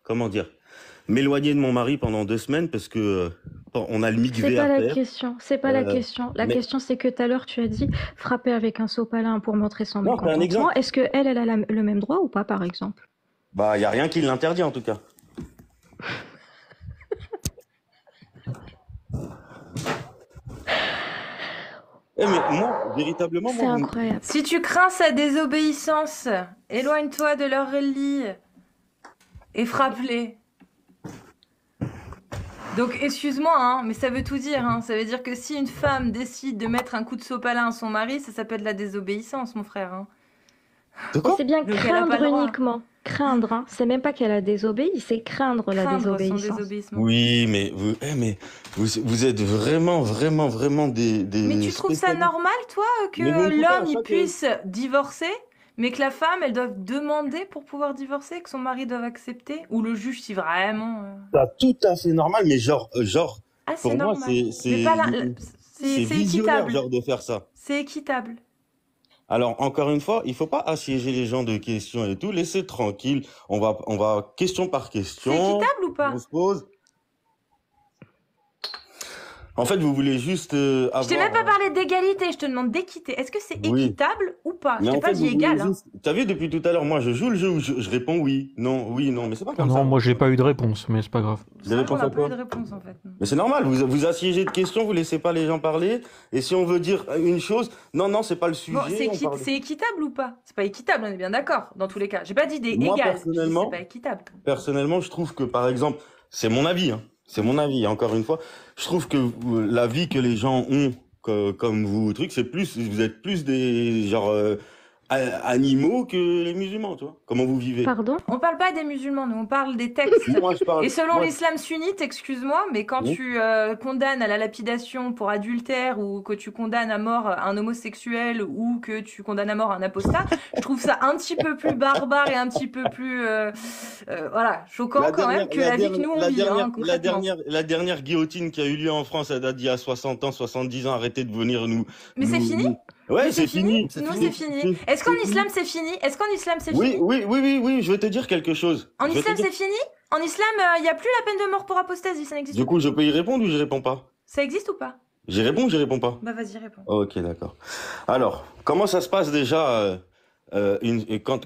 comment dire, m'éloigner de mon mari pendant 2 semaines parce que on a le C'est mikvé pas à la faire. question, c'est pas la question. La mais- question, c'est que tout à l'heure, tu as dit frapper avec un sopalin pour montrer son Non, c'est un mécontentement. exemple. Est-ce que elle a le même droit ou pas, par exemple? Bah, il y a rien qui l'interdit en tout cas. Eh, mais moi, véritablement, C'est moi, incroyable. Si tu crains sa désobéissance, éloigne-toi de leur lit et frappe-les. Donc, excuse-moi, hein, mais ça veut tout dire. Hein. Ça veut dire que si une femme décide de mettre un coup de sopalin à son mari, ça s'appelle de la désobéissance, mon frère. Hein. De quoi? C'est bien Donc, elle a pas craindre le droit. uniquement. Craindre, hein. C'est même pas qu'elle a désobéi, c'est craindre la Craindre son désobéissance. désobéissement. Oui, mais vous êtes vraiment Mais tu trouves ça spécialistes. normal, toi, que Mais vous me coupez l'homme à il chaque... puisse divorcer, mais que la femme, elle doive demander pour pouvoir divorcer, que son mari doive accepter, ou le juge, si vraiment... C'est tout à fait normal, mais Ah, c'est pour moi, normal. Mais c'est pas là, c'est c'est visionnaire, équitable. genre, de faire ça. C'est équitable. Alors, encore une fois, il faut pas assiéger les gens de questions et tout. Laissez tranquille. On va question par C'est question. équitable ou pas? On se pose. En fait, vous voulez juste Je t'ai même pas avoir... parlé d'égalité, je te demande d'équité. Est-ce que c'est Oui. équitable ou pas? Je Mais t'ai en pas fait, dit vous voulez égal. Hein. juste... T'as vu, depuis tout à l'heure, moi, je joue le jeu où je réponds oui, non, mais c'est pas Ah comme non, ça. moi j'ai pas eu de réponse, mais c'est pas grave. Vous C'est avez vrai qu'on pensé n'a à pas eu quoi? de réponse en fait. Mais c'est normal, vous assiégez de questions, vous laissez pas les gens parler. Et si on veut dire une chose, non, c'est pas le Bon, sujet. On parle... c'est équitable ou pas? C'est pas équitable, on est bien d'accord, dans tous les cas. J'ai pas dit des Moi, égales, j'ai dit personnellement, c'est pas équitable. Personnellement, je trouve que, par exemple, c'est mon avis, hein, c'est mon avis, encore une fois, je trouve que la vie que les gens ont, comme vous, truc, c'est plus, vous êtes plus des, genre, animaux que les musulmans, tu vois. Comment vous vivez? Pardon? On parle pas des musulmans, nous on parle des textes. Moi, je parle... Et selon moi, l'islam sunnite, excuse-moi, mais quand Oui. tu condamnes à la lapidation pour adultère ou que tu condamnes à mort un homosexuel ou que tu condamnes à mort un apostat, je trouve ça un petit peu plus barbare et un petit peu plus voilà, choquant quand même que la vie que nous on vit, hein, concrètement. la dernière guillotine qui a eu lieu en France, elle date d'il y a 60 ans, 70 ans, arrêtez de venir nous... Mais c'est fini? Ouais, Mais c'est fini. Nous c'est fini. Est-ce qu'en islam c'est fini? Est-ce qu'en islam c'est Oui, fini? je vais te dire quelque chose. En Je vais te islam dire- c'est fini? En islam, il n'y a plus la peine de mort pour apostasie, ça n'existe Du pas. coup, je peux y répondre ou je réponds pas? Ça existe ou pas? J'y réponds ou j'y réponds pas? Bah vas-y, réponds. Ok, d'accord. Alors, comment ça se passe déjà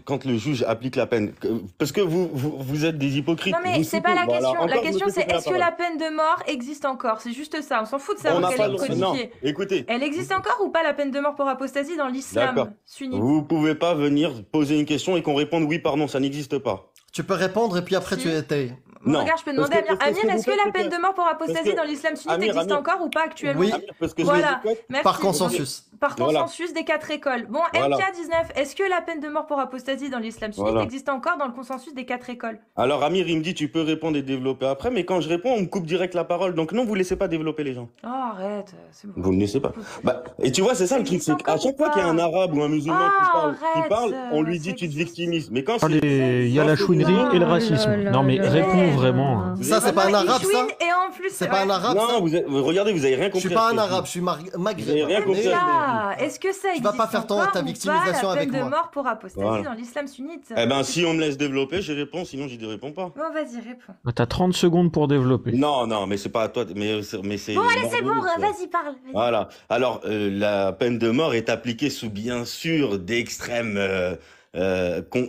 quand le juge applique la peine? Parce que vous êtes des hypocrites. Non mais Vous c'est citez- pas la voilà, question. encore, La je me question fais c'est couper est-ce que parole. la peine de mort existe encore? C'est juste ça. On s'en fout de On savoir n'a qu'elle pas est le droit. Non, codifiée. écoutez, Elle existe encore ou pas la peine de mort pour apostasie dans l'islam D'accord. sunnite? vous pouvez pas venir poser une question et qu'on réponde oui, pardon, ça n'existe pas. Tu peux répondre et puis après Si. tu étayes. Non. Regarde, je peux Parce demander que- à parce que Amir. ce que Amir, vous est-ce que faites, la peine c'est de mort pour apostasie parce que- dans l'islam sunnite Amir, existe Amir. encore ou pas actuellement? Oui. Parce que Voilà. je vous dis Merci. Par consensus. Par Voilà. consensus des 4 écoles. Bon, Voilà. MK19, est-ce que la peine de mort pour apostasie dans l'islam sunnite Voilà. existe encore dans le consensus des 4 écoles? Alors Amir, il me dit tu peux répondre et développer après, mais quand je réponds, on me coupe direct la parole. Donc non, vous laissez pas développer les gens. Oh, arrête, c'est bon. Vous ne laissez pas. Bah, et tu vois, c'est ça le truc, c'est qu'à chaque fois qu'il y a un arabe ou un musulman qui arrête, parle, on lui ça dit tu te existe. victimises. Mais quand Allez, il y a la chouinerie et le racisme. Non mais réponds vraiment. hein. Ça, c'est pas un arabe, ça? Chouine, et en plus, C'est pas un arabe, ça? Non, regardez, vous avez rien Je compris. suis pas à ce un que je arabe, dis. je suis Vous avez maghrébin. rien compris. Ah, est-ce que ça Tu vas existe pas faire ta encore ou pas, victimisation la avec peine moi. de mort pour apostasie Voilà. dans l'islam sunnite? Eh ben, si on me laisse développer, je réponds, sinon j'y réponds pas. Bon, vas-y, réponds. T'as 30 secondes pour développer. Non, mais c'est pas à toi, mais c'est. Bon, allez, c'est bon, barbelé, ça. vas-y, parle. Vas-y. Voilà. Alors, la peine de mort est appliquée sous bien sûr d'extrêmes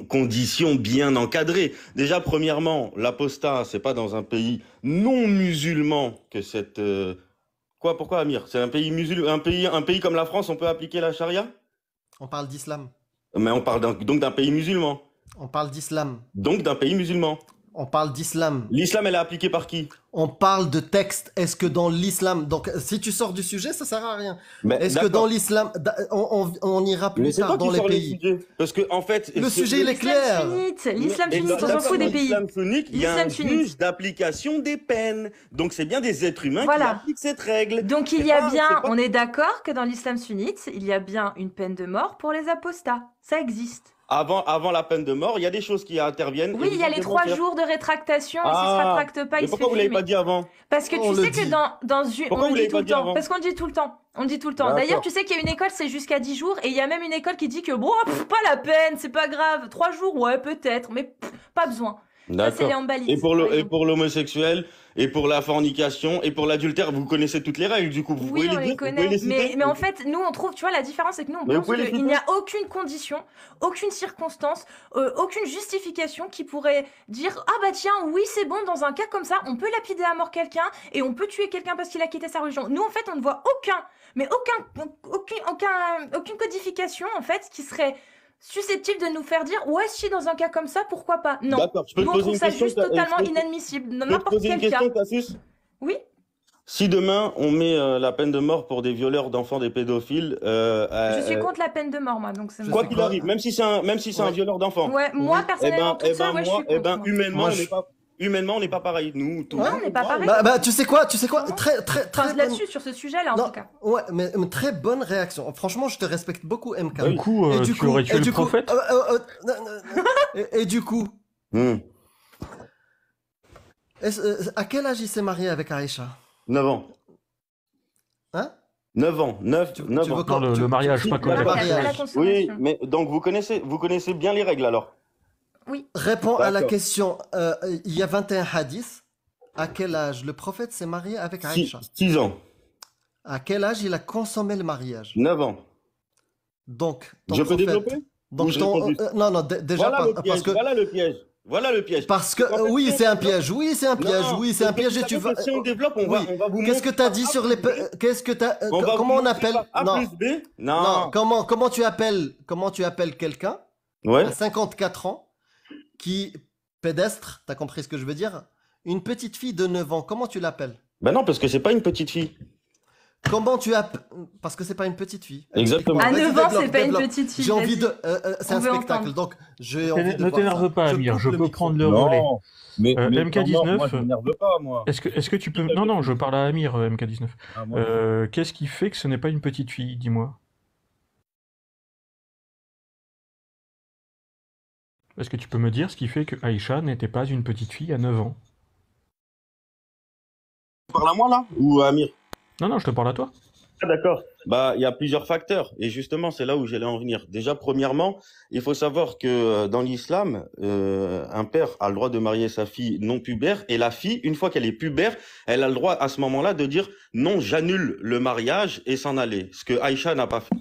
conditions bien encadrées. Déjà, premièrement, l'apostat, c'est pas dans un pays non musulman que cette quoi, pourquoi Amir? C'est un pays musulman, un pays comme la France, on peut appliquer la charia? On parle d'islam. Mais on parle donc d'un pays musulman. On parle d'islam. Donc d'un pays musulman. On parle d'islam. L'islam, elle est appliquée par qui? On parle de texte. Est-ce que dans l'islam, donc si tu sors du sujet, ça sert à rien. Mais Est-ce que d'accord. dans l'islam, on ira Mais plus c'est tard toi dans qui les sors le pays. sujet. Parce que en fait, Le sujet, il est clair. L'islam Et sunnite, dans- on s'en d'accord, fout des dans pays. l'islam sunnite, il y a un L'islam sunnite. juge d'application des peines. Donc c'est bien des êtres humains qui Voilà. appliquent cette règle. Donc il C'est y a pas- bien, c'est pas- on est d'accord que dans l'islam sunnite, il y a bien une peine de mort pour les apostats. Ça existe. Avant la peine de mort, il y a des choses qui interviennent. Oui, et il y a vous les devez 3 faire. jours de rétractation et s'il se Ah. rétracte pas, Mais il se pourquoi fait vous l'avez fumer. pas dit avant? Parce que On tu le sais que dit. dans une... Pourquoi on vous le l'avez dit tout pas le dit temps. avant? Parce qu'on le dit tout le temps. On le dit tout le temps. D'accord. D'ailleurs, tu sais qu'il y a une école, c'est jusqu'à 10 jours. Et il y a même une école qui dit que, bon, pas la peine, c'est pas grave. 3 jours, ouais, peut-être. Mais pas besoin. Ça, c'est D'accord. les embalises. Et pour l'homosexuel, et pour la fornication, et pour l'adultère, vous connaissez toutes les règles, du coup. Vous Oui, pouvez on les les dire, vous connaît. pouvez les citer Mais en fait, nous, on trouve, tu vois, la différence, c'est que nous, on Mais vous pense pouvez les qu'il citer. n'y a aucune condition, aucune circonstance, aucune justification qui pourrait dire, ah bah tiens, oui, c'est bon, dans un cas comme ça, on peut lapider à mort quelqu'un et on peut tuer quelqu'un parce qu'il a quitté sa religion. Nous, en fait, on ne voit aucune codification, en fait, qui serait susceptible de nous faire dire, ouais, si, dans un cas comme ça, pourquoi pas? Non. D'accord, je peux te Nous, on poser trouve une ça question. juste totalement je peux- inadmissible, dans je peux te n'importe poser une quel cas. question, Cassius? Oui. Si demain on met la peine de mort pour des violeurs d'enfants, des pédophiles, Je suis contre la peine de mort, moi, donc c'est Je quoi sais qu'il quoi. arrive, même si c'est un Ouais. violeur d'enfants, Ouais, moi, Oui. personnellement, toute seule, ouais, je suis contre. Moi. humainement, Moi, on n'est pas pareil, nous tous. Ouais, on n'est pas pareil. Bah, tu sais quoi, Non. très Enfin, bonne. là-dessus, sur ce sujet-là, en Non, tout cas. ouais, mais très bonne réaction. Franchement, je te respecte beaucoup, MK. Du coup, Et du tu coup- aurais tué et le du coup- prophète? non, et du coup, Hmm. à quel âge il s'est marié avec Aïcha? 9 ans. Hein? 9 ans, 9 Tu- 9 tu ans. veux Non, le mariage, pas Le comme Le ça. mariage, pas la mariage. Oui, consommation. mais donc vous connaissez bien les règles alors. Réponds à la D'accord. question. Il y a 21 hadiths. À quel âge le prophète s'est marié avec Aïcha? 6 ans, À quel âge il a consommé le mariage? 9 ans. Donc, ton Je peux prophète- développer? Donc Ou je réponds juste non, déjà Voilà le piège, parce que voilà le piège. Voilà le piège. parce que En fait, oui, si c'est on un développe- piège. Oui, c'est un piège. Non, Oui, c'est un parce que piège et vous tu savez vas. que si on développe, on Oui. va vous Qu'est-ce que tu as dit montrer sur par les A plus B. qu'est-ce que tu as On va vous comment on montrer appelle par A non. plus B. Non, comment tu appelles quelqu'un Ouais. à 54 ans qui pédestre, t'as compris ce que je veux dire? Une petite fille de 9 ans, comment tu l'appelles? Ben non, parce que c'est pas une petite fille. Comment tu appelles? Parce que c'est pas une petite fille. Exactement. À Vas-y, 9 ans, développe, c'est pas une développe. petite fille. J'ai envie vas-y. de c'est On un veut spectacle, entendre. donc j'ai envie de Ne voir t'énerve ça. pas, Amir, je coupe le peux micro. prendre le relais. Non, mais MK19, moi je m'énerve pas, moi. Est-ce que tu peux... Non, non, je parle à Amir, MK19. Ah, moi, Qu'est-ce qui fait que ce n'est pas une petite fille, dis-moi? Est-ce que tu peux me dire ce qui fait que Aïcha n'était pas une petite fille à 9 ans? Tu parles à moi là ou à Amir? Non, non, je te parle à toi. Ah, d'accord. Bah, il y a plusieurs facteurs et justement, c'est là où j'allais en venir. Déjà, premièrement, il faut savoir que dans l'islam, un père a le droit de marier sa fille non pubère et la fille, une fois qu'elle est pubère, elle a le droit à ce moment-là de dire non, j'annule le mariage et s'en aller. Ce que Aïcha n'a pas fait.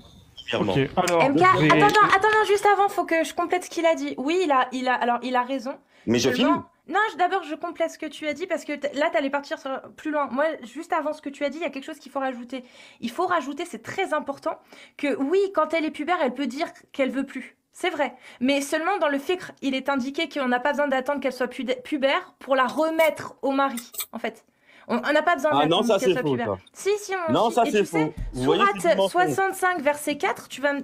Premièrement. Ok, alors... MK, je vais- attends, juste avant, faut que je complète ce qu'il a dit. Oui, il a raison. Mais je Seulement- finis. Non, d'abord, je complète ce que tu as dit parce que là, tu allais partir plus loin. Moi, juste avant ce que tu as dit, il y a quelque chose qu'il faut rajouter. Il faut rajouter, c'est très important, que oui, quand elle est pubère, elle peut dire qu'elle veut plus. C'est vrai. Mais seulement dans le fiqh, il est indiqué qu'on n'a pas besoin d'attendre qu'elle soit pubère pour la remettre au mari, en fait. On n'a pas besoin Ah non, d'attendre ça qu'elle c'est soit faux. pubère. Ça. Si, on... Non, ça et c'est tu sais, faux. Vous voyez, c'est sourate du mensonge. 65, verset 4, tu vas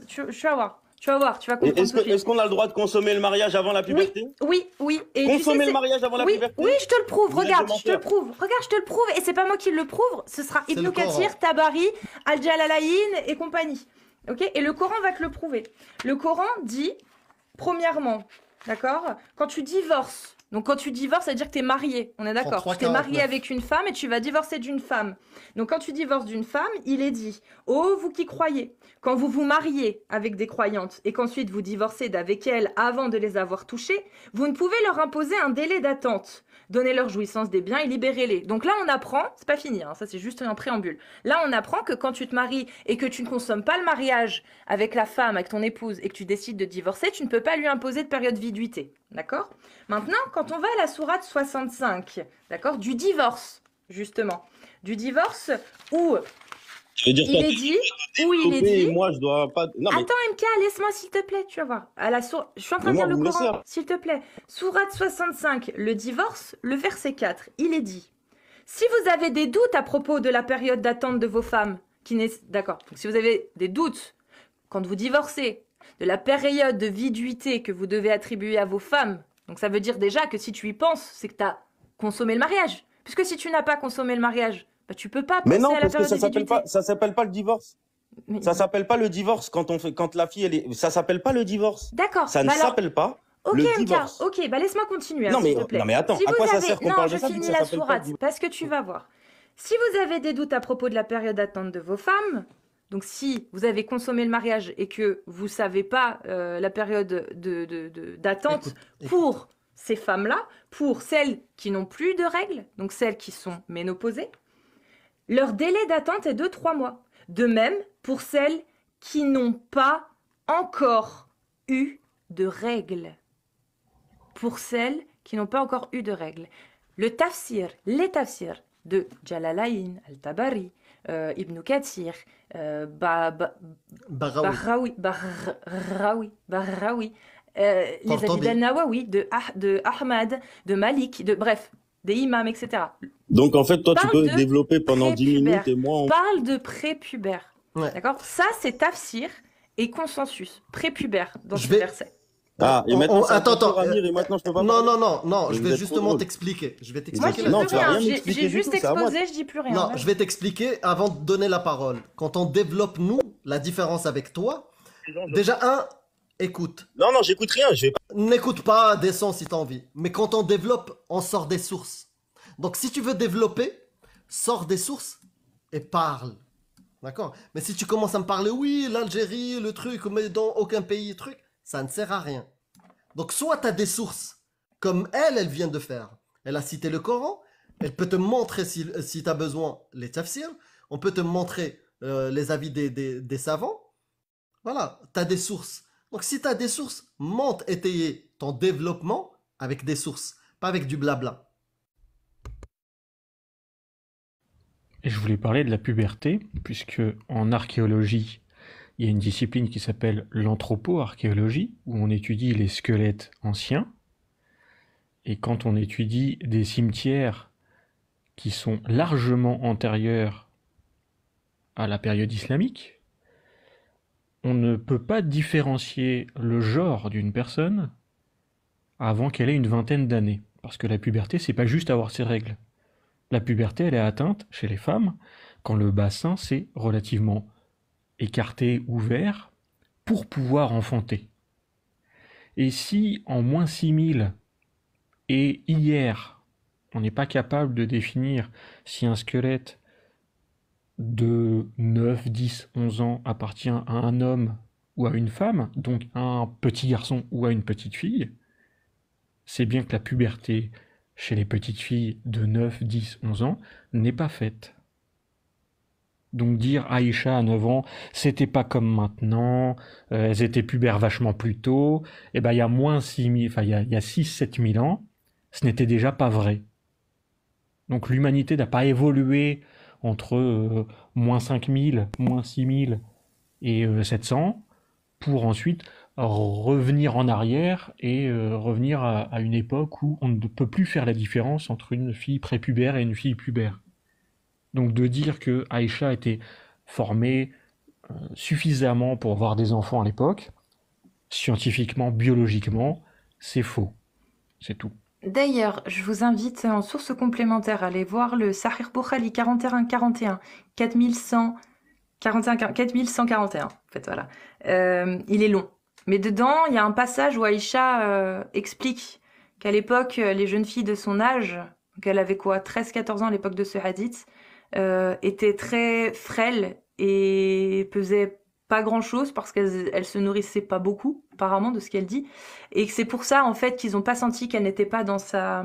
voir. Tu vas comprendre Et tout de suite. Est-ce qu'on a le droit de consommer le mariage avant la puberté? Oui. Et tu Consommer sais, le mariage avant la oui, puberté? oui, je te le prouve. Vous êtes Regarde, des je te le menteurs. prouve. Regarde, je te le prouve. Et c'est pas moi qui le prouve. Ce sera C'est Ibn le Coran. Kathir, Tabari, Al-Jalalayn et compagnie. Ok? Et le Coran va te le prouver. Le Coran dit, premièrement, d'accord? Quand tu divorces, donc quand tu divorces, ça veut dire que tu es marié. On est d'accord? 33, Tu t'es marié 49. avec une femme et tu vas divorcer d'une femme. Donc quand tu divorces d'une femme, il est dit, ô vous qui croyez, quand vous vous mariez avec des croyantes et qu'ensuite vous divorcez d'avec elles avant de les avoir touchées, vous ne pouvez leur imposer un délai d'attente. Donnez-leur jouissance des biens et libérez-les. Donc là, on apprend, c'est pas fini, hein, ça c'est juste un préambule. Là, on apprend que quand tu te maries et que tu ne consommes pas le mariage avec la femme, avec ton épouse, et que tu décides de divorcer, tu ne peux pas lui imposer de période viduité. D'accord? Maintenant, quand on va à la sourate 65, d'accord, du divorce, justement, du divorce où Je veux dire, il est dit, moi je dois pas. Non, mais Attends MK, laisse-moi s'il te plaît, tu vas voir. Je suis en train Mais de moi, lire vous le me Coran, laissez. s'il te plaît. Sourate 65, le divorce, le verset 4, il est dit, si vous avez des doutes à propos de la période d'attente de vos femmes, d'accord, donc si vous avez des doutes quand vous divorcez, de la période de viduité que vous devez attribuer à vos femmes, donc ça veut dire déjà que si tu y penses, c'est que tu as consommé le mariage. Puisque si tu n'as pas consommé le mariage, bah, tu peux pas penser Mais non, à la parce que période ça de s'appelle viduité. pas, ça s'appelle pas le divorce. Mais- Ça s'appelle pas le divorce quand la fille elle est, ça s'appelle pas le divorce. D'accord, Ça ne bah alors, s'appelle pas ok le MK, divorce. ok, bah laisse-moi continuer, Non, hein, mais- s'il te plaît. non, mais attends, Si à vous quoi ça avez... sert qu'on Non, parle je de ça, vu que finis ça la s'appelle pas sourate, le divorce? parce que tu vas voir. Si vous avez des doutes à propos de la période d'attente de vos femmes, donc si vous avez consommé le mariage et que vous savez pas la période d'attente Écoute, pour ces femmes-là, pour celles qui n'ont plus de règles, donc celles qui sont ménopausées, leur délai d'attente est de 3 mois. De même pour celles qui n'ont pas encore eu de règles. Pour celles qui n'ont pas encore eu de règles. Les tafsirs de Jalalayn, Al-Tabari, Ibn Kathir, Barawi. Les Qurtubi. Avis al-Nawawi, de Ahmad, de Malik, bref, des imams, etc. Donc, en fait, toi, tu Parle peux de développer pendant 10 minutes prépubère. et moi, Parle de prépubère. Ouais. D'accord? Ça, c'est tafsir et consensus. Prépubère dans Je ce vais- verset. Ah, et maintenant, c'est à ton Attends, tour, Amir, et maintenant, je peux pas Non, parler. non, Mais je vous vais êtes trop justement drôle. t'expliquer. Je vais Moi, t'expliquer. je dis Non, plus tu vas rien. rien J'ai m'expliquer j'ai du juste tout, c'est à moi. exposé, je dis plus rien. Non, Vas-y. je vais t'expliquer avant de donner la parole. Quand on développe, nous, la différence avec toi, déjà, écoute. Non, j'écoute rien. Je vais pas. N'écoute pas, descends si t'as envie. Mais quand on développe, on sort des sources. Donc si tu veux développer, sors des sources et parle. D'accord? Mais si tu commences à me parler, oui, l'Algérie, le truc, mais dans aucun pays, truc, ça ne sert à rien. Donc soit tu as des sources, comme elle vient de faire. Elle a cité le Coran, elle peut te montrer, si tu as besoin, les tafsirs, on peut te montrer les avis des savants. Voilà, tu as des sources. Donc si tu as des sources, monte étayer ton développement avec des sources, pas avec du blabla. Et je voulais parler de la puberté, puisque en archéologie, il y a une discipline qui s'appelle l'anthropo-archéologie, où on étudie les squelettes anciens. Et quand on étudie des cimetières qui sont largement antérieurs à la période islamique, on ne peut pas différencier le genre d'une personne avant qu'elle ait une vingtaine d'années. Parce que la puberté, c'est pas juste avoir ses règles. La puberté, elle est atteinte chez les femmes quand le bassin s'est relativement écarté, ouvert, pour pouvoir enfanter. Et si en moins 6000 et hier, on n'est pas capable de définir si un squelette de 9, 10, 11 ans appartient à un homme ou à une femme, donc à un petit garçon ou à une petite fille, c'est bien que la puberté chez les petites filles de 9, 10, 11 ans n'est pas faite. Donc dire Aïcha à 9 ans, c'était pas comme maintenant, elles étaient pubères vachement plus tôt, et ben il y a moins 6000, enfin il y a 6-7 000 ans, ce n'était déjà pas vrai. Donc l'humanité n'a pas évolué entre moins 5000, moins 6000 et 700 pour ensuite revenir en arrière et revenir à une époque où on ne peut plus faire la différence entre une fille prépubère et une fille pubère. Donc de dire que Aïcha était formée suffisamment pour avoir des enfants à l'époque, scientifiquement, biologiquement, c'est faux. C'est tout. D'ailleurs, je vous invite en source complémentaire à aller voir le Sahih Bukhari 41-41, 4141, en fait, voilà. Il est long. Mais dedans, il y a un passage où Aïcha explique qu'à l'époque, les jeunes filles de son âge, donc elle avait quoi, 13-14 ans à l'époque de ce hadith, étaient très frêles et pesaient pas grand-chose parce qu'elles se nourrissaient pas beaucoup, apparemment, de ce qu'elle dit. Et que c'est pour ça, en fait, qu'ils ont pas senti qu'elle n'était pas dans sa...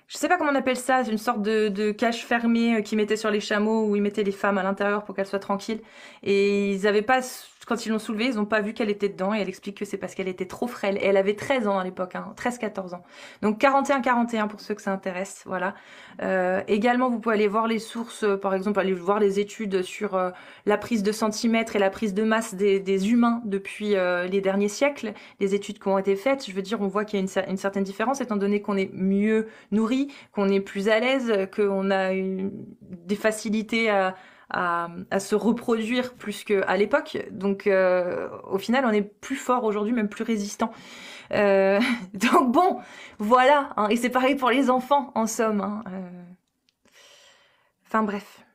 Je sais pas comment on appelle ça, une sorte de cage fermée qu'ils mettaient sur les chameaux où ils mettaient les femmes à l'intérieur pour qu'elles soient tranquilles. Et ils avaient pas, quand ils l'ont soulevée, ils ont pas vu qu'elle était dedans et elle explique que c'est parce qu'elle était trop frêle. Et elle avait 13 ans à l'époque, hein, 13-14 ans. Donc 41-41 pour ceux que ça intéresse, voilà. Également, vous pouvez aller voir les sources, par exemple, aller voir les études sur la prise de centimètres et la prise de masse des humains depuis les derniers siècles, les études qui ont été faites. Je veux dire, on voit qu'il y a une certaine différence étant donné qu'on est mieux nourri, qu'on est plus à l'aise, qu'on a des facilités à se reproduire plus qu'à l'époque. Donc, au final, on est plus fort aujourd'hui, même plus résistant. Donc bon, voilà. Hein, et c'est pareil pour les enfants, en somme. Hein, Enfin bref.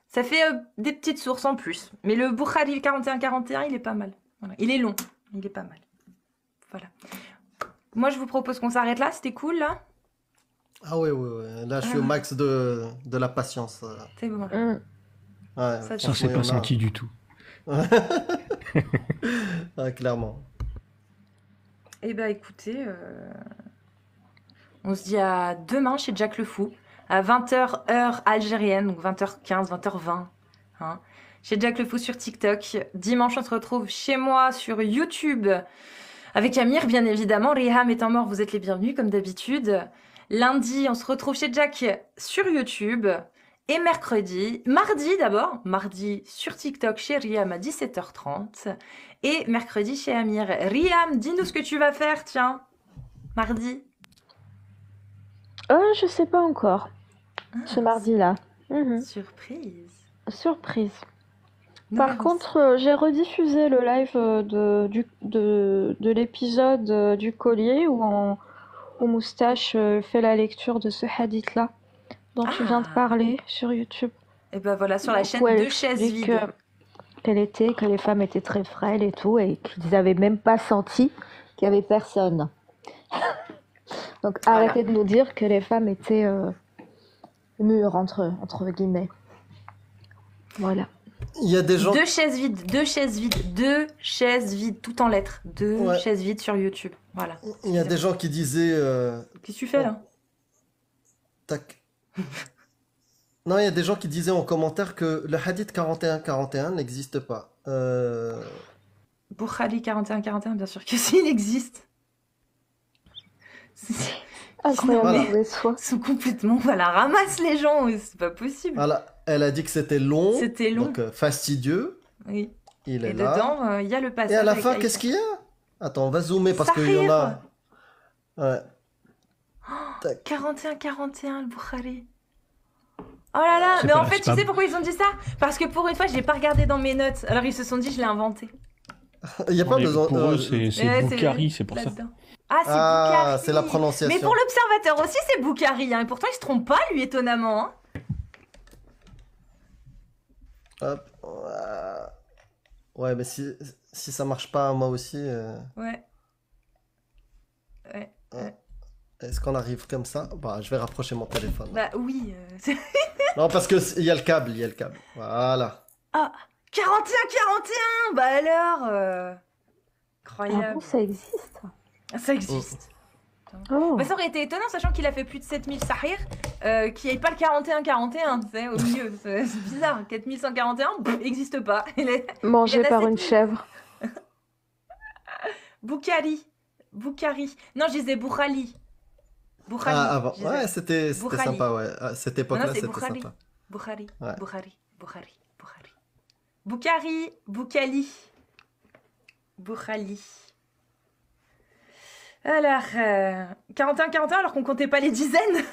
Ça fait des petites sources en plus. Mais le Bukhari 41-41, il est pas mal. Voilà. Il est long. Il est pas mal. Voilà. Moi, je vous propose qu'on s'arrête là. C'était cool, là. Ah oui. Là, je suis au max de la patience. C'est bon. Ouais, Ça, Ça, c'est pas senti du tout. Ouais, clairement. Eh ben, écoutez, on se dit à demain chez Jack le Fou, à 20h heure algérienne, donc 20h15, 20h20, hein, chez Jack le Fou sur TikTok. Dimanche, on se retrouve chez moi sur YouTube, avec Amir, bien évidemment. Riham étant mort, vous êtes les bienvenus, comme d'habitude. Lundi, on se retrouve chez Jack sur YouTube. Et mardi sur TikTok chez Riam à 17h30. Et mercredi chez Amir. Riam, dis-nous ce que tu vas faire, tiens, mardi. Je sais pas encore. Ce Ah, mardi-là. Mhm. surprise. Surprise. Nouvelle Par contre, j'ai rediffusé le live de l'épisode du collier où Moustache fait la lecture de ce hadith-là dont tu viens de Ah, parler sur YouTube. et ben voilà, sur la Donc, chaîne où elle Deux chaises explique vides. que les femmes étaient très frêles et tout, et qu'ils n'avaient même pas senti qu'il y avait personne. Donc Voilà. arrêtez de nous dire que les femmes étaient mûres, entre guillemets. Voilà. Il y a des gens. Deux chaises vides, deux chaises vides, deux chaises vides, tout en lettres. Deux Ouais. chaises vides sur YouTube. Voilà. Il y a des gens qui disaient. Qu'est-ce que tu fais là? Tac. Non, il y a des gens qui disaient en commentaire que le hadith 41-41 n'existe pas. Bukhari 41-41, bien sûr que s'il existe. Incroyable Voilà. mauvaise foi. Ils sont complètement. Voilà, ramasse les gens, c'est pas possible. Voilà. Elle a dit que c'était long. C'était long. Donc fastidieux. Oui. Il Et est là. dedans, il y a le passage. Et à la avec fin, Aïcha. qu'est-ce qu'il y a? Attends, on va zoomer parce qu'il y en a. Ouais. Tac. 41-41, le Bukhari. Oh là là, C'est mais pas- en fait, c'est tu pas- sais pourquoi ils ont dit ça? Parce que pour une fois, j'ai pas regardé dans mes notes. Alors ils se sont dit, je l'ai inventé. Il n'y a pas Mais besoin. pour eux, c'est Ouais, Bukhari, c'est pour ça. là-dedans. Ah, c'est Ah, Bukhari. c'est la prononciation. Mais pour l'observateur aussi, c'est Bukhari. Hein. Et pourtant, il se trompe pas, lui, étonnamment. Hein. Hop. Ouais, mais si ça marche pas, moi aussi. Ouais. Ouais. Est-ce qu'on arrive comme ça? Bah, je vais rapprocher mon téléphone. Bah oui. Non, parce que il y a le câble, il y a le câble. Voilà. Ah, 41-41. Bah alors. Ah Incroyable. bon, ça existe. Ça existe. Oh. Bah, ça aurait été étonnant, sachant qu'il a fait plus de 7000 sahir, qu'il n'y ait pas le 41-41, tu sais, au milieu. C'est bizarre. 4141, n'existe pas. Mangé il y en a par 7000. une chèvre. Bukhari. Bukhari. Non, je disais Bukhali. Bukhari. Ah, avant. je disais. Ouais, c'était Bukhari. sympa, ouais. À cette époque-là, Non, c'est c'était Bukhari. sympa. Bukhari. Ouais. Bukhari. Bukhari. Bukhari. Bukhari. Bukhali. Bukhali. Alors, 41-41 alors qu'on comptait pas les dizaines.